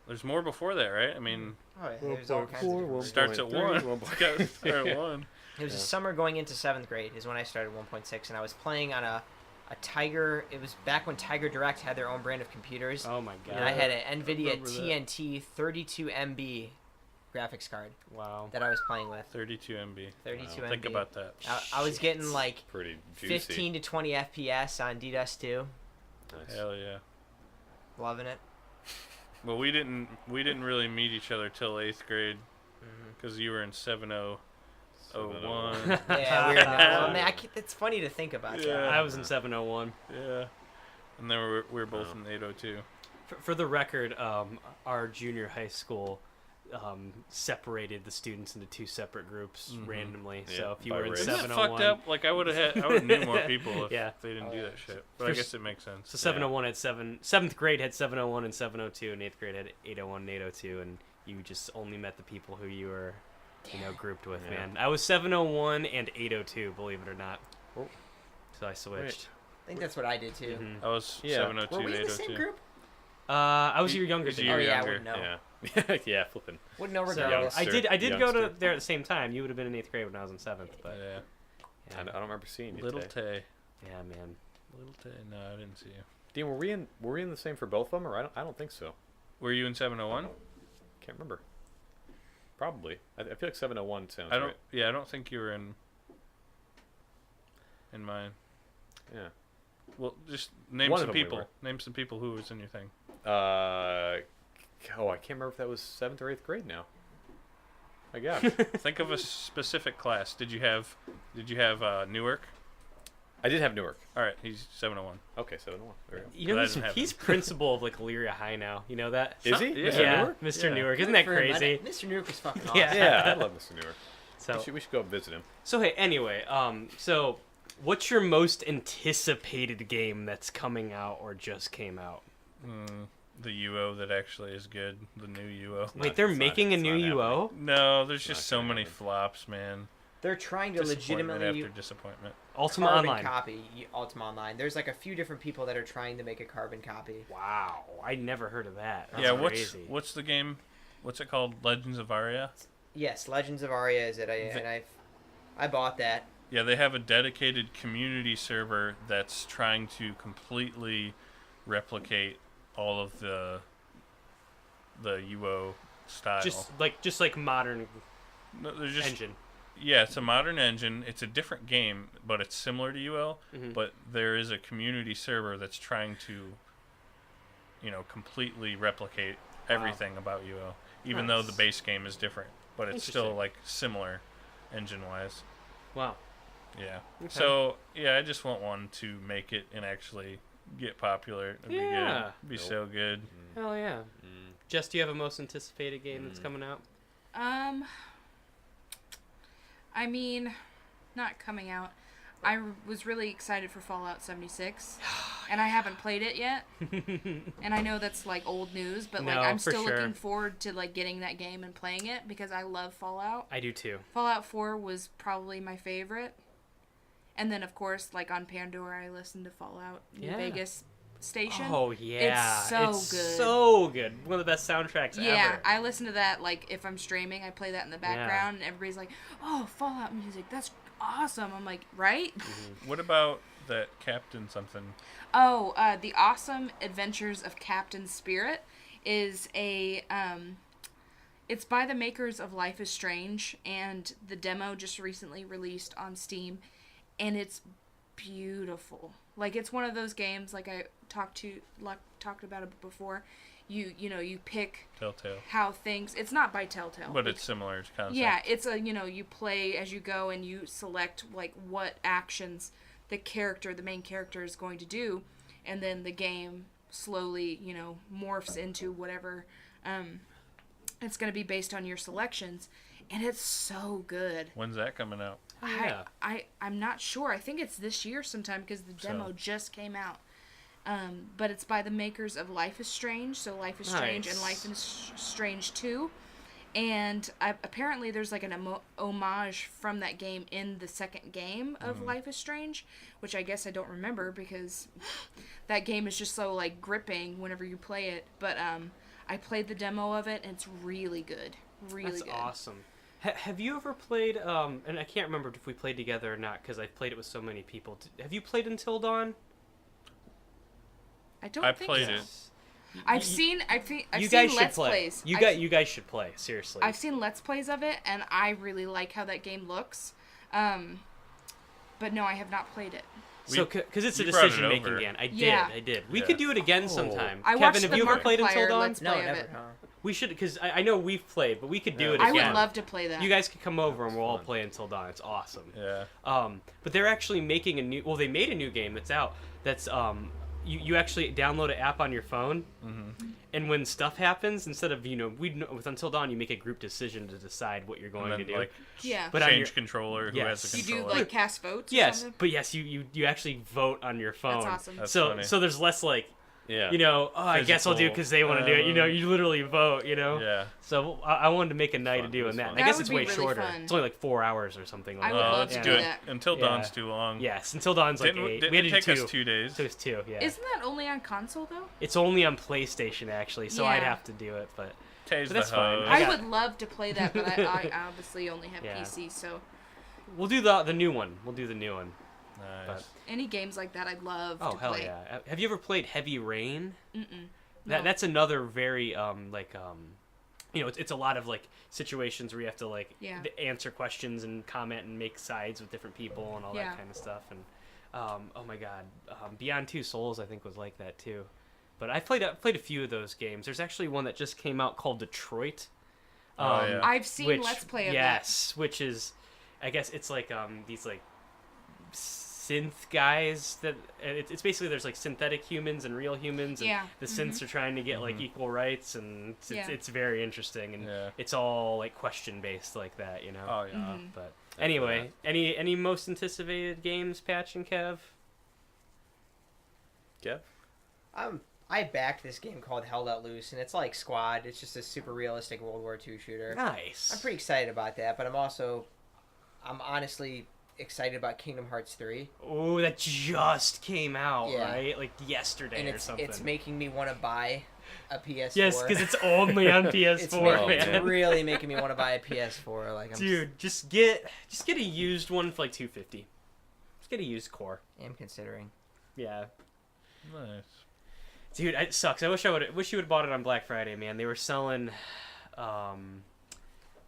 there's more before that, right? I mean, Oh, yeah, there's all kinds of different starts at 1. It's got to start at 1. It was a summer going into 7th grade is when I started 1.6, and I was playing on a Tiger. It was back when Tiger Direct had their own brand of computers. Oh my god. And I had an NVIDIA remember that. TNT 32 MB graphics card Wow. that I was playing with. 32 MB. 32 Wow. MB. Think about that. I was getting like Pretty juicy. 15 to 20 FPS on DDoS 2. Nice. Hell yeah. Loving it. Well, we didn't really meet each other till 8th grade Mm-hmm. because you were in 7001. Yeah, weird. Well, man, it's funny to think about. Yeah. Yeah. I was in 701. Yeah. And then we were both in 802. For the record, our junior high school separated the students into 2 separate groups randomly. Yeah, So if you by were in race. Isn't that 701, fucked up? Like I would have knew more people if Yeah. they didn't Oh, do yeah. that shit. But I guess it makes sense. so 701 had 7th grade had 701 and 702, and 8th grade had 801 and 802, and you just only met the people who you were, grouped with. Yeah. Man, I was 701 and 802, believe it or not. Oh. So I switched. I think that's what I did too. Mhm. I was Yeah. 702, Were we in the 802. same group? I was your younger He's than a you. year Oh, yeah, I younger. wouldn't know. Yeah. Yeah, flipping. Wouldn't know So regardless. I did go to Youngster. there at the same time. You would have been in 8th grade when I was in 7th, but Yeah. I don't remember seeing you Little today. Tay. yeah, man. Little Tay. No, I didn't see you. Dean, were we in the same for both of them, or I don't think so. Were you in 701? Can't remember. Probably. I feel like 701 sounds I don't. right. Yeah, I don't think you were in mine. Yeah. Well, just name One of some them we people. were. Name some people who was in your thing. I can't remember if that was 7th or 8th grade now. My gosh. Think of a specific class. Did you have Newark? I did have Newark. All right, he's 701. Okay, 701. There we go. You know, But I he's, didn't have he's him. principal of like Elyria High now. You know that? Is he? Yeah. Mr. Yeah, Newark? Mr. Yeah. Newark. Isn't Good that for him. crazy? Mr. Newark was fucking awesome. Yeah. Yeah, I love Mr. Newark. So, We should go visit him. so hey, anyway, so what's your most anticipated game that's coming out or just came out? The UO that actually is good. The new UO. Wait, they're it's not- making a it's new not UO? No, there's just Not so gonna many happen. flops, man. They're trying to Disappointment legitimately after disappointment. Ultima carbon Online. copy Ultima Online. There's like a few different people that are trying to make a carbon copy. Wow, I never heard of that. That's Yeah, crazy. what's the game? What's it called? Legends of Aria? Yes, Legends of Aria is it? I bought that. Yeah, they have a dedicated community server that's trying to completely replicate all of the UO style. just like modern No, they're just engine. Yeah, it's a modern engine. It's a different game, but it's similar to UO. Mhm. But there is a community server that's trying to, completely replicate everything about UO, even though the Nice. base game is different. But it's still Interesting. like similar, engine-wise. Wow. Yeah. Okay. So yeah, I just want one to make it and actually get popular. It'd be Yeah. good. It'd be so good. Hell yeah. Jess, do you have a most anticipated game that's coming out? I mean, not coming out. Was really excited for Fallout 76, and I haven't played it yet. And I know that's like old news, but like No, I'm for still sure. looking forward to like getting that game and playing it because I love Fallout. I do too. Fallout 4 was probably my favorite. And then of course, like on Pandora, I listened to Fallout New Yeah. Vegas Station. Oh yeah, It's so it's good. so good. One of the best soundtracks Yeah, ever. I listen to that like if I'm streaming, I play that in the background, and everybody's like, "Oh, Fallout music, that's awesome." I'm like, "Right?" What about that Captain something? Oh, The Awesome Adventures of Captain Spirit is a it's by the makers of Life is Strange, and the demo just recently released on Steam, and it's beautiful. Like, it's one of those games, like I talked about it before. You pick Telltale. how things. It's not by Telltale, But it's similar concept. yeah, it's you play as you go, and you select like what actions the main character is going to do, and then the game slowly morphs into whatever it's going to be based on your selections, and it's so good. When's that coming out? Yeah. I'm not sure. I think it's this year sometime because the demo just came out. But it's by the makers of Life is Strange, so Life is Strange and Life is Strange 2. And apparently there's like an homage from that game in the second game of Life is Strange, which I guess I don't remember because that game is just so like gripping whenever you play it. But I played the demo of it, and it's really good. Really That's good. awesome. Have you ever played, and I can't remember if we played together or not because I've played it with so many people. Have you played Until Dawn? I don't I think played so. it. I've You- seen You guys should Let's play. Plays. You guys should play, seriously. I've seen Let's Plays of it, and I really like how that game looks. But no, I have not played it. So, because it's a you brought it decision-making over. game. I Yeah. did. We Yeah. could do it again sometime. I watched Kevin, have the you ever played Until Markiplier Dawn? Let's No, Play of never. it. No. We should, because I know we've played, but we could do it I again. would love to play that. You guys could come over and we'll all fun. play Until Dawn. It's awesome. Yeah. But they're actually making a new. Well, they made a new game that's out. That's you actually download an app on your phone, and when stuff happens, instead of with Until Dawn, you make a group decision to decide what you're going And to then, do. like, Yeah. But on change your- controller. Who Yes. has the You do controller? like cast votes. Or Yes, something? but yes, you actually vote on your phone. That's awesome. That's so funny. so there's less like Yeah. I guess I'll do it because they want to do it. You literally vote. Yeah. So I wanted to make a night Fun. of doing That's that. fun. And I That guess would it's be way really shorter. fun. It's only like 4 hours or something like I would that. love let's to do do it. that. Until Yeah. Dawn's too long. Yes, Until Dawn's like 8. Didn't We had to it take do us 2. 2 days? So it was 2, yeah. Isn't that only on console though? It's only on PlayStation actually, so I'd Yeah. have to do it. But Tase But that's the fine. hose. I I got- would love to play that, but I obviously only have Yeah. PC. So we'll do the new one. We'll do the new one. Nice. any games like that, I'd love Oh to hell play. yeah! Have you ever played Heavy Rain? Mm-mm. That No. that's another very it's a lot of like situations where you have to like Yeah. answer questions and comment and make sides with different people and all Yeah. that kind of stuff. And oh my god, Beyond Two Souls I think was like that too. But I played a few of those games. There's actually one that just came out called Detroit. Oh, yeah. I've seen which- Let's Play of yes, which is, I guess it's like these like synth guys that it's basically there's like synthetic humans and real humans, and Yeah. the synths are trying to get like equal rights, and Yeah. it's very interesting, and Yeah. it's all like question based like that, Oh yeah. Mhm. But anyway, any most anticipated games, Patch and Kev? Kev? I backed this game called Hell Let Loose, and it's like Squad. It's just a super realistic World War II shooter. Nice. I'm pretty excited about that, but I'm honestly excited about Kingdom Hearts 3. Oh, that just came out, Yeah. right? Like yesterday And or something. it's making me want to buy a PS4. yes, because it's only on PS4, it's man. really making me want to buy a PS4. Like Dude, just get a used one for like $250. Just get a used core. I'm considering. Yeah. Nice. Dude, it sucks. I wish you would have bought it on Black Friday, man. They were selling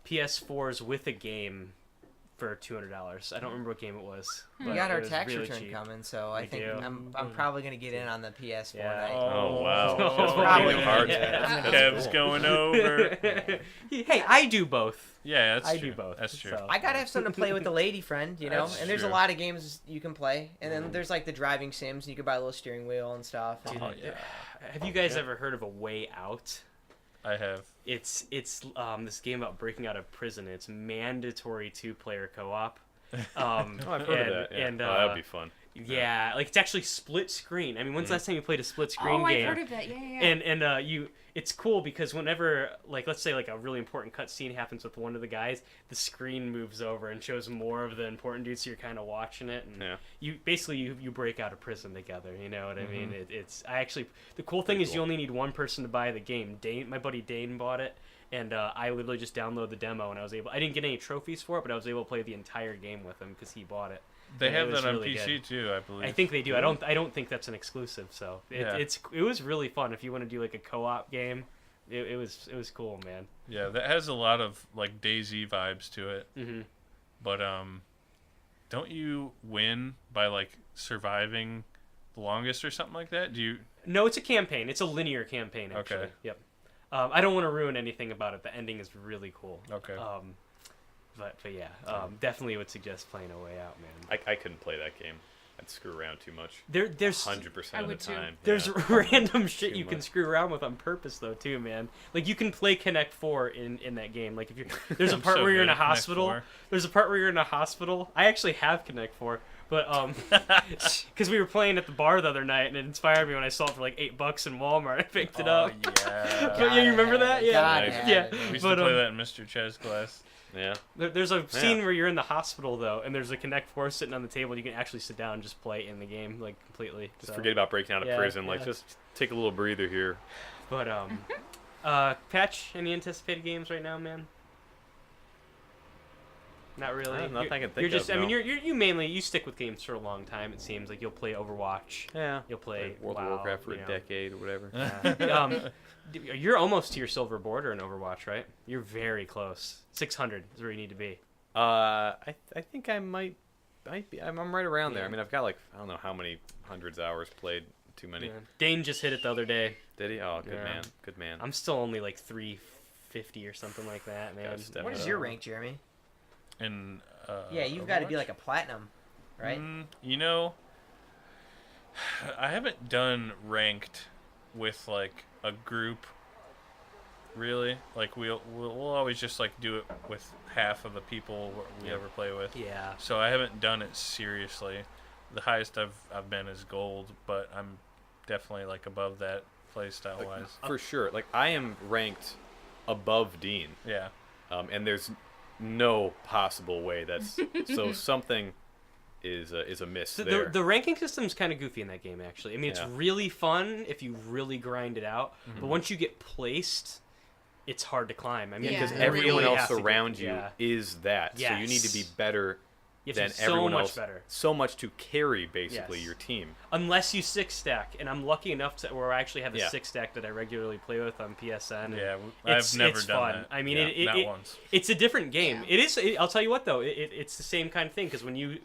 PS4s with a game for $200. I don't remember what game it was. We but got it our was tax really return cheap. coming, so I We think do. I'm probably gonna get in on the PS4 Yeah. night. Oh, wow. That's Probably Kingdom Hearts. Yeah. Kev's going over. Hey, I do both. Yeah, that's I true. do both. That's true. so. I gotta have something to play with the lady friend, you know. That's And there's a true. lot of games you can play, and then there's like the driving sims. You can buy a little steering wheel and stuff. And Oh yeah, Have you guys ever heard of A Way Out? I have. It's this game about breaking out of prison. It's mandatory 2-player co-op. Oh, I've heard of that. Yeah. And, that'd be fun. Yeah, like it's actually split screen. I mean, when's the last time you played a split screen Oh, game? I've heard of that. Yeah, yeah. And it's cool because whenever, like, let's say like a really important cutscene happens with one of the guys, the screen moves over and shows more of the important dudes. So you're kind of watching it, and you break out of prison together. You know what I mean? The cool thing is you only need one person to buy the game. My buddy Dane bought it. And I literally just downloaded the demo, and I didn't get any trophies for it, but I was able to play the entire game with him because he bought it. They And have it was that on really PC good. too, I believe. I think they do. I don't think that's an exclusive. So Yeah. it was really fun. If you want to do like a co-op game, it was cool, man. Yeah, that has a lot of like DayZ vibes to it. Mm-hmm. But don't you win by like surviving the longest or something like that? Do you? No, it's a campaign. It's a linear campaign. Actually. Okay. Yep. I don't want to ruin anything about it. The ending is really cool. Okay. But yeah, definitely would suggest playing A Way Out, man. I couldn't play that game. I'd screw around too much. There's 100% I of the would too. time. There's yeah. random shit Too you can much. screw around with on purpose though too, man. Like you can play Connect 4 in that game. Like if you're there's a I'm part so where you're in good a at Connect hospital. 4. There's a part where you're in a hospital. I actually have Connect 4, but because we were playing at the bar the other night and it inspired me when I saw it for like $8 in Walmart. I picked it up. Yeah. But yeah, you remember that? Yeah. God, Nice. Yeah. We used But, to play that in Mr. Chess class. Yeah. There's a scene where you're in the hospital though, and there's a Connect 4 sitting on the table. And you can actually sit down and just play in the game like completely. Just So, forget about breaking out of yeah, prison. Like, yeah. just take a little breather here. But Patch, any anticipated games right now, man? Not really. Nothing I can think You're just. of, I mean, no. you mainly stick with games for a long time. It seems like you'll play Overwatch. Yeah. You'll play World WoW, of Warcraft for you a know. decade or whatever. You're almost to your silver border in Overwatch, right? You're very close. 600 is where you need to be. I think I might be. I'm right around there. Yeah. I mean, I've got like I don't know how many hundreds of hours played. Too many. Yeah. Dane just hit it the other day. Did he? Oh, good Yeah. man. Good man. I'm still only like 350 or something like that, man. Gotta step What is up. your rank, Jeremy? In Yeah, you've got to be Overwatch? like a platinum, right? You know, I haven't done ranked with like a group. Really, like we'll always just like do it with half of the people we ever play with. Yeah. So I haven't done it seriously. The highest I've been is gold, but I'm definitely like above that play style wise. For sure. Like I am ranked above Dean, Yeah. and there's no possible way that's so something is a miss So there. the ranking system's kind of goofy in that game, actually. I mean, it's Yeah. really fun if you really grind it out, Mm-hmm. but once you get placed, it's hard to climb. I mean, Yeah. because You everyone really else have to get- around you yeah. is that, so you need to be Yes. better You have to than be so everyone much else. better. So much to carry basically Yes. your team. Unless you 6-stack, and I'm lucky enough to where I actually have a Yeah. 6-stack that I regularly play with on PSN. and Yeah, it's- I've never it's done fun. that. I mean, Yeah, not it- once. It's a different game. Yeah. I'll tell you what though, it's the same kind of thing because when you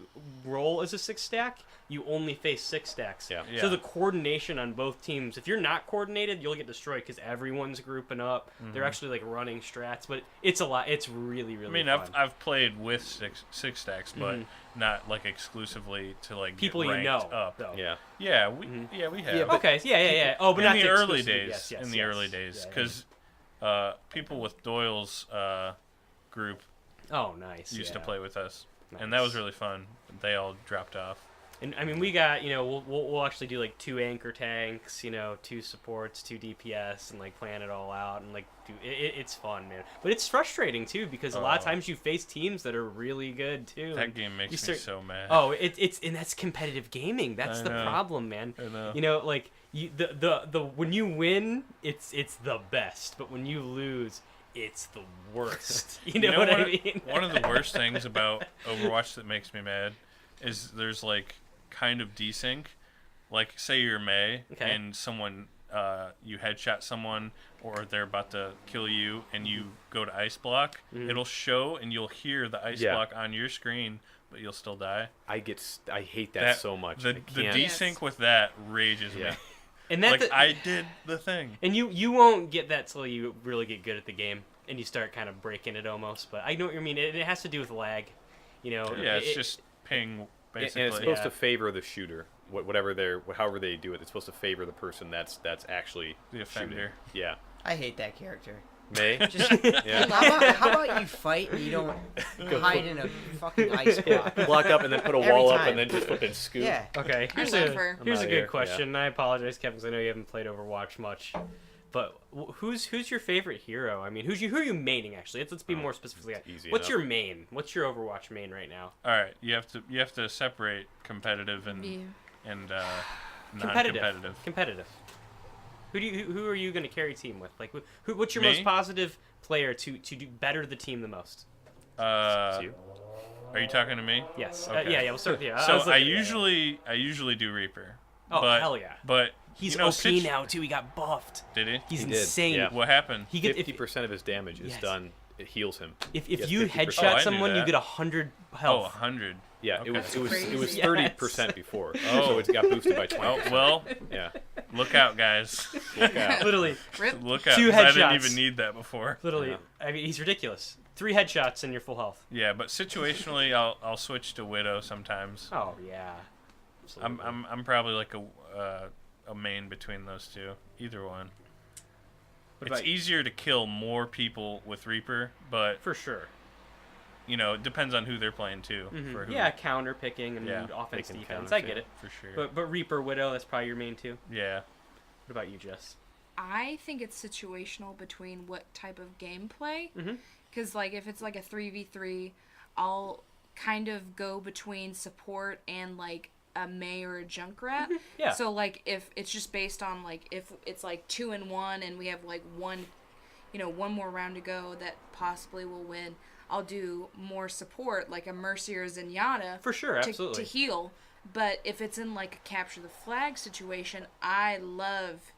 roll as a 6-stack, you only face 6-stacks. Yeah. Yeah. So the coordination on both teams, if you're not coordinated, you'll get destroyed because everyone's grouping up. They're actually like running strats, but it's a lot. It's really, really. I mean, fun. I've played with six stacks, but Mhm. not like exclusively to like People get you ranked know. up. Though. Yeah. Yeah, we Mhm. we have. Yeah, but- Okay. Yeah. Oh, but in not the to early exclusively- days, yes, in the yes. early days, Yeah, yeah. because people with Doyle's group Oh, nice. used to yeah. play with us, and that Nice. was really fun. They all dropped off. And I mean, we got we'll actually do like 2 anchor tanks, 2 supports, 2 DPS, and like plan it all out and like do it's fun, man. But it's frustrating too because a lot of Oh. times you face teams that are really good too. That and game makes you me start- so mad. Oh, it's and that's competitive gaming. That's I the know. problem, man. I know. Like the when you win, it's the best, but when you lose, it's the worst. You know what I mean? One of the worst things about Overwatch that makes me mad is there's like kind of desync. Like say you're Mei Okay. and someone you headshot someone or they're about to kill you and you go to ice block, Mhm. it'll show and you'll hear the ice Yeah. block on your screen, but you'll still die. I hate that so much. The I the can't. Yes. desync with that rages Yeah. me. And that's Like I did the thing. and you won't get that till you really get good at the game and you start kind of breaking it almost. But I know what you mean. It has to do with lag. Yeah, it's just ping basically. And it's supposed Yeah. to favor the shooter. However they do it, it's supposed to favor the person that's actually the shooting. offender. Yeah. I hate that character. May. Just Yeah. how about you fight and you don't hide in a fucking ice block? Block up and then put a Every wall up time. and then just flip and scoot. Yeah. Okay, I here's love a her. here's a outta good here, question. And I apologize, Kevin, because I know you haven't played Overwatch much. But who's your favorite hero? I mean, who are you maining actually? Let's be more specifically. easy What's enough. your main? What's your Overwatch main right now? All right, you have to separate competitive and non-competitive. Competitive. Who are you going to carry team with? Like, what's your Me? most positive player to do better the team the most? Uh, It's you. are you talking to me? Yes. Okay. Yeah. We'll start with you. So was I looking- usually do Reaper. Oh, but, hell yeah. But He's you know, OP now too. He got buffed. Did he? He's He did, insane. yeah. What happened? He get 50% of his damage is Yes. done. It heals him. if He gets you 50%. Oh, I headshot knew someone, you that. get 100 Oh, health. 100. Yeah, Okay. it was Crazy. 30% before. Oh. So it got boosted by 20. Oh well, Yeah. look out, guys. Look out. Literally, Rip. Look out. Two 'Cause I didn't headshots. even need that before. literally. Yeah. I mean, he's ridiculous. 3 headshots and you're full health. Yeah, but situationally, I'll switch to Widow sometimes. Oh yeah. Absolutely. I'm probably like a main between those two. Either one. What It's about you? easier to kill more people with Reaper, but For sure. you know, it depends on who they're playing too. For who, Yeah, counter picking and Yeah, offense picking defense. counter I too. get it. for sure. But Reaper Widow, that's probably your main too. yeah. What about you, Jess? I think it's situational between what type of gameplay. Mhm. Because, like, if it's like a 3v3, I'll kind of go between support and, like, a May or a Junkrat. Yeah. So, like, if it's just based on, like, if it's like 2-1 and we have, like, one more round to go that possibly will win, I'll do more support, like a Mercy or Zenyatta. For sure, to absolutely. heal. But if it's in, like, a capture the flag situation, I love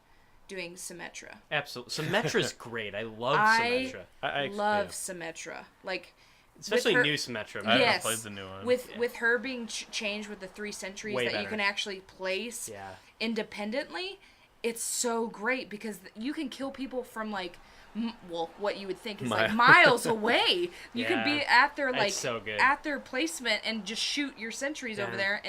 doing Symmetra. Absolutely. Symmetra's great. I love I Symmetra. I love yeah. Symmetra. Like, Especially her- new Symmetra. I haven't yes, played the new one. with her being changed with the 3 sentries Way that you better. can actually place Yeah. independently, it's so great because you can kill people from like what you would think is like miles away. You can be Yeah. at their That's like so good. at their placement and just shoot your sentries over Yeah. there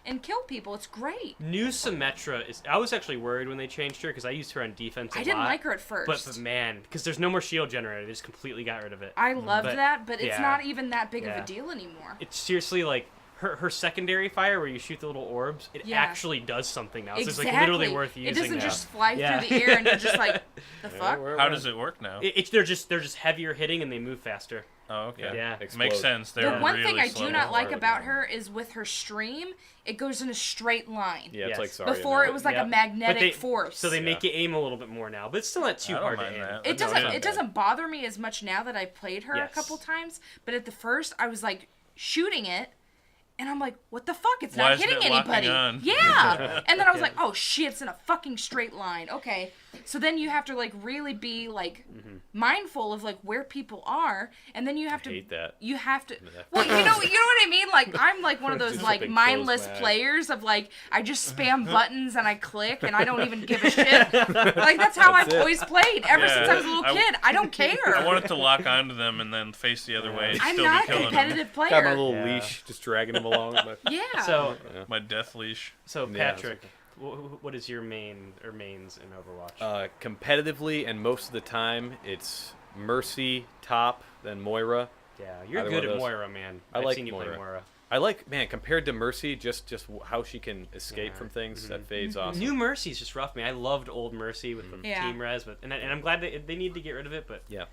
and kill people. It's great. New Symmetra is. I was actually worried when they changed her because I used her on defense. I I didn't like her at first. But man, because there's no more shield generator, they just completely got rid of it. I loved But, that, but it's yeah. not even that big of Yeah. a deal anymore. It's seriously like her secondary fire where you shoot the little orbs. It Yeah. actually does something now. So Exactly. it's like literally worth using. It doesn't now. just fly Yeah. through the air and you're just like, the fuck? How does it work now? They're just heavier hitting and they move faster. Oh, okay. Yeah. Explode. Makes sense. The They're one really thing I slow do not like Zarya about now. her is with her stream, it goes in a straight line. Yeah, it's Yes. like Zarya Before now. it was like Yeah. a magnetic But they- force. So they make you aim a little bit more now, but it's still not too I don't hard to mind aim. that. it No, doesn't it's it doesn't bother me as much now that I've played her Yes. a couple times, but at the first I was like shooting it and I'm like, what the fuck? It's Why not isn't hitting it locking anybody. on? Yeah. And then I was like, oh shit, it's in a fucking straight line. Okay. So then you have to like really be like mindful of like where people are, and then you have to hate that. you have to well, you know what I mean? Like I'm like one of those Just like flipping mindless close my eyes. players of like I just spam buttons and I click and I don't even give a shit. Like that's how I've always played ever Yeah. since I was a little kid. I don't care. I wanted to lock onto them and then face the other way and I'm still not be a killing competitive Got my player. little Yeah. leash, just dragging them along. But Yeah. So them. My death leash. So Yeah, Patrick, what is your main or mains in Overwatch? competitively, and most of the time, it's Mercy top, then Moira. yeah, you're either good one at of those. Moira, man. I I've like seen you play Moira. Moira. I like, man, compared to Mercy, just how she can escape Yeah. from things. Mm-hmm. That fades awesome. New Mercy's just rough, man. I loved old Mercy with the Yeah. team res, but and I'm glad they need to get rid of it, but Yeah,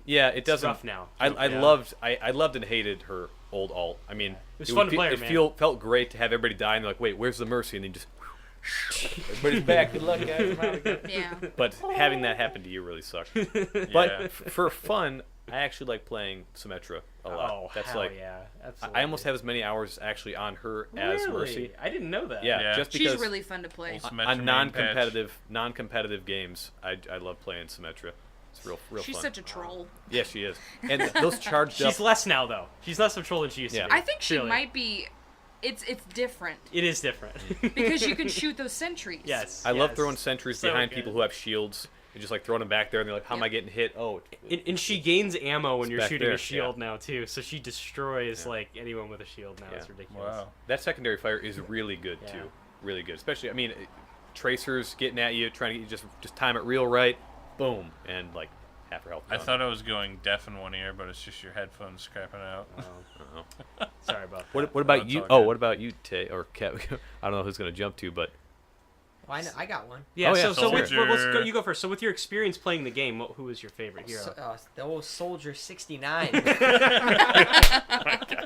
yeah, it it's doesn't. rough now. I Yeah. loved and hated her old alt. I mean, was fun to play her, It man. felt great to have everybody die and they're like, wait, where's the Mercy? And then just everybody's back. Good luck, guys. I'm out again. Yeah. But having that happen to you really sucked. Yeah. But for fun, I actually like playing Symmetra a lot. Oh, That's hell like yeah, absolutely. I almost have as many hours actually on her as Really? Mercy. I didn't know that. Yeah, Yeah. just because She's really fun to play. Well, Symmetra on main non-competitive games, I love playing Symmetra. It's real She's fun. such a troll. Yeah, she is. And those charged She's up. less now though. She's less of a troll than she used Yeah. to be. I think she Really. might be. It's different It is different. because you can shoot those sentries. Yes. I love yes. throwing sentries So behind good. people who have shields. And just like throwing them back there, and they're like, "How am I getting hit?" Oh, And she gains ammo when It's you're back shooting there, a shield now too, so she destroys like anyone with a shield now. Yeah. It's ridiculous. Wow. that secondary fire is really good Yeah. too. Really good, especially. I mean, tracers getting at you, trying to get you just time it real right, boom, and like half your health. I gone. thought I was going deaf in one ear, but it's just your headphones scrapping out. Uh-oh. Sorry about that. What about That's you? all Oh, good. what about you, Tay or Kev? I don't know who's gonna jump to, but Well, I got one. Yeah, Oh, yeah, so let's go, Soldier. you go first. So with your experience playing the game, who was your favorite hero? The old Soldier 69.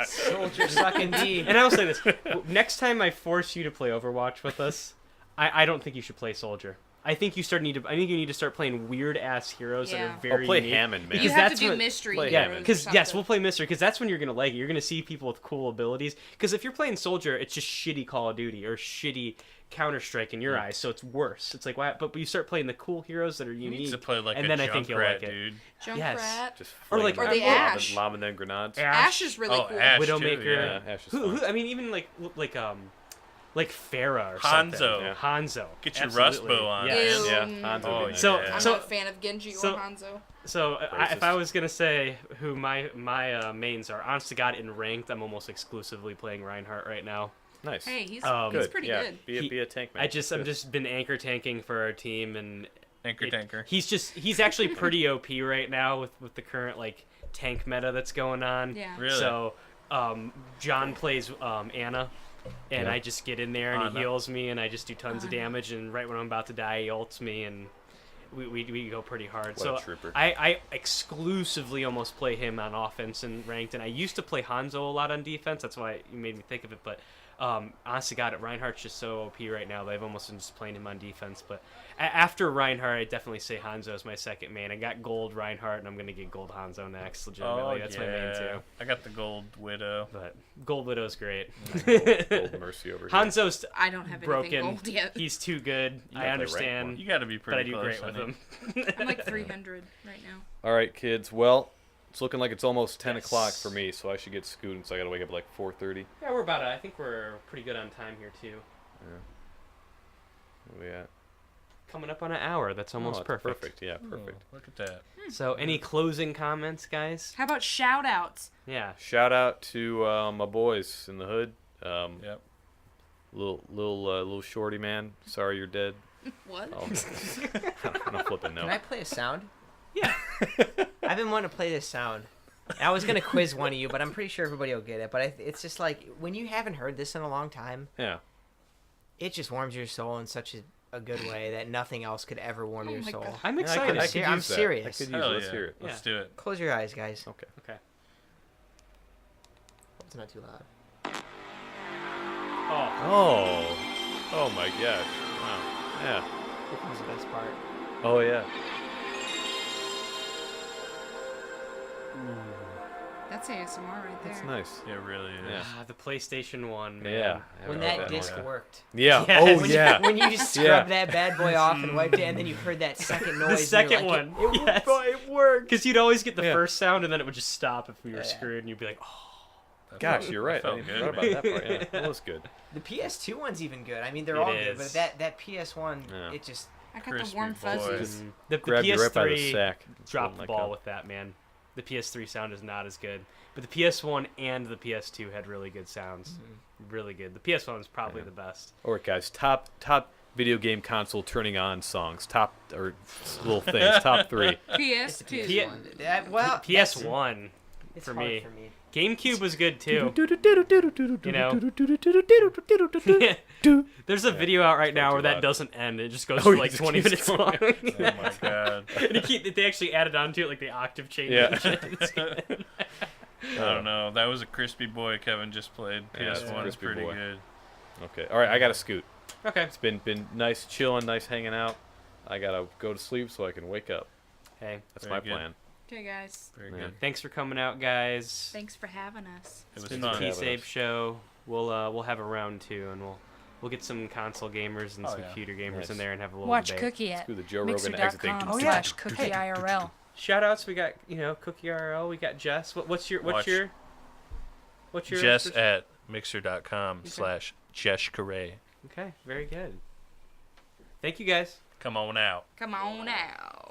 Soldier sucking D. And I will say this: next time I force you to play Overwatch with us, I don't think you should play Soldier. I think you need to start playing weird ass heroes that Yeah. are very I'll play unique. Hammond, man. You Because have to that's do what- mystery play heroes Hammond. or Because yes, something. we'll play Mystery. Because that's when you're gonna like it. You're gonna see people with cool abilities. Because if you're playing Soldier, it's just shitty Call of Duty or shitty Counter Strike in your eyes. So it's worse. It's like why? But you start playing the cool heroes that are You unique. need to play like and a then I think you'll Junkrat, like it. dude. Junkrat. Yes. just Or flame like- them, Or the lobbing- Ash. lobbing them grenades. Ash is really Oh, cool. Ash too, Widowmaker. yeah. Yeah, Ash is Who? fun. I mean, even like Farah or Hanzo. something. Yeah. Hanzo. Get your Absolutely. rust bow on. Yes. Ew. Yeah, Hanzo would Oh, be nice. So- yeah. I'm so- not a fan of Genji so- or Hanzo. So if Racist. I was gonna say who my mains are, honest to God, in ranked, I'm almost exclusively playing Reinhardt right now. Nice. Hey, he's Good. pretty yeah. good. Be a tank man. I'm Good. just been anchor tanking for our team, and Anchor tanker. he's actually pretty OP right now with the current like tank meta that's going on. Yeah. Really? So John plays Anna. And Yeah. I just get in there and he Anna. heals me, and I just do tons of damage. And right when I'm about to die, he ults me, and we go pretty hard. What so a trooper. I exclusively almost play him on offense and ranked, and I used to play Hanzo a lot on defense. That's why you made me think of it. But honest to God, Reinhardt's just so OP right now that I've almost been just playing him on defense. But after Reinhardt, I definitely say Hanzo is my second main. I got gold Reinhardt, and I'm gonna get gold Hanzo next. Legitimately, that's my main too. I got the gold widow. But gold Widow's great. Gold Mercy over here. Hanzo's I don't have anything broken. gold yet. He's too good. You I gotta play ranked understand, one. You got to be but I pretty do close. great with honey. him. I'm like 300 right now. All right, kids. Well, it's looking like it's almost 10 Yes. o'clock for me, so I should get scooting. So I got to wake up at like 4:30. Yeah, we're about. I think we're pretty good on time here too. Where we at? Coming up on an hour. That's almost Oh, that's perfect. Yeah, perfect. Oh, look at that. So, any closing comments, guys? How about shout outs? Yeah. Shout out to my boys in the hood. Yep. Little shorty man. Sorry you're dead. What? Oh. I'm flipping Can no. I play a sound? Yeah. I've been wanting to play this sound. I was gonna quiz one of you, but I'm pretty sure everybody will get it. But it's just like when you haven't heard this in a long time, Yeah. it just warms your soul in such a good way that nothing else could ever warm Oh your my soul. God. I'm I excited. could I'm use that. serious. I could use Hell it. Let's yeah. hear it. Let's do it. Close your eyes, guys. Okay. Okay. Hope it's not too loud. Oh. Oh my gosh. Wow. Yeah. Here comes the best part. Oh yeah. That's ASMR right there. That's nice. It really is. Yeah. The PlayStation 1, man. Yeah. When I that like disc one. worked. Yeah. Yes. Oh When yeah. You, when you scrubbed Yeah. that bad boy off and wiped it, and then you heard that second noise. The and second you're like, one. It, Yes. it worked. Because you'd always get the Yeah. first sound, and then it would just stop if we were Yeah. screwed, and you'd be like, oh. That Gosh, felt- you're right. that I felt forgot good, about man. that part. Yeah, that was good. The PS2 one's even good. I mean, they're It all good, is. but that PS1, Yeah. it just I got Crispy the warm boy. fuzzies. The Grab you right by the PS3 sack. dropped the Like ball a- with that, man. The PS3 sound is not as good. But the PS1 and the PS2 had really good sounds. Really good. The PS1 is probably Yeah. the best. All right, guys. Top video game console turning on songs. Top or little things. Top 3. it's the PS2. PS1. Well, PS1 it's for hard me. for me. GameCube was good too. You know? There's a video out right now too where that loud. doesn't end. It just goes Oh, for it like just 20 keeps minutes going. long. Oh my god. And they actually added on to it like the octave change. Yeah. And shit. It's good. I don't know. That was a crispy boy Kevin just played. Yeah, it's a PS1 is crispy pretty boy. good. Okay. All right. I got to scoot. Okay. It's been nice chilling, nice hanging out. I gotta go to sleep so I can wake up. Hey, That's Very my good. plan. Okay, guys. Very Yeah. good. thanks for coming out, guys. Thanks for having us. It was It's been fun. the Yeah. TEEsabez show. We'll have a round 2, and we'll get some console gamers and Oh, some yeah. computer gamers Nice. in there and have a little Watch debate. Cookie at Do the Joe Rogan exit thing. mixer.com/cookie-IRL. Shout outs, we got Cookie RL, we got Jess. What's your Jess at mixer.com/jeshcarey. Okay, very good. Thank you guys. Come on out. Come on out.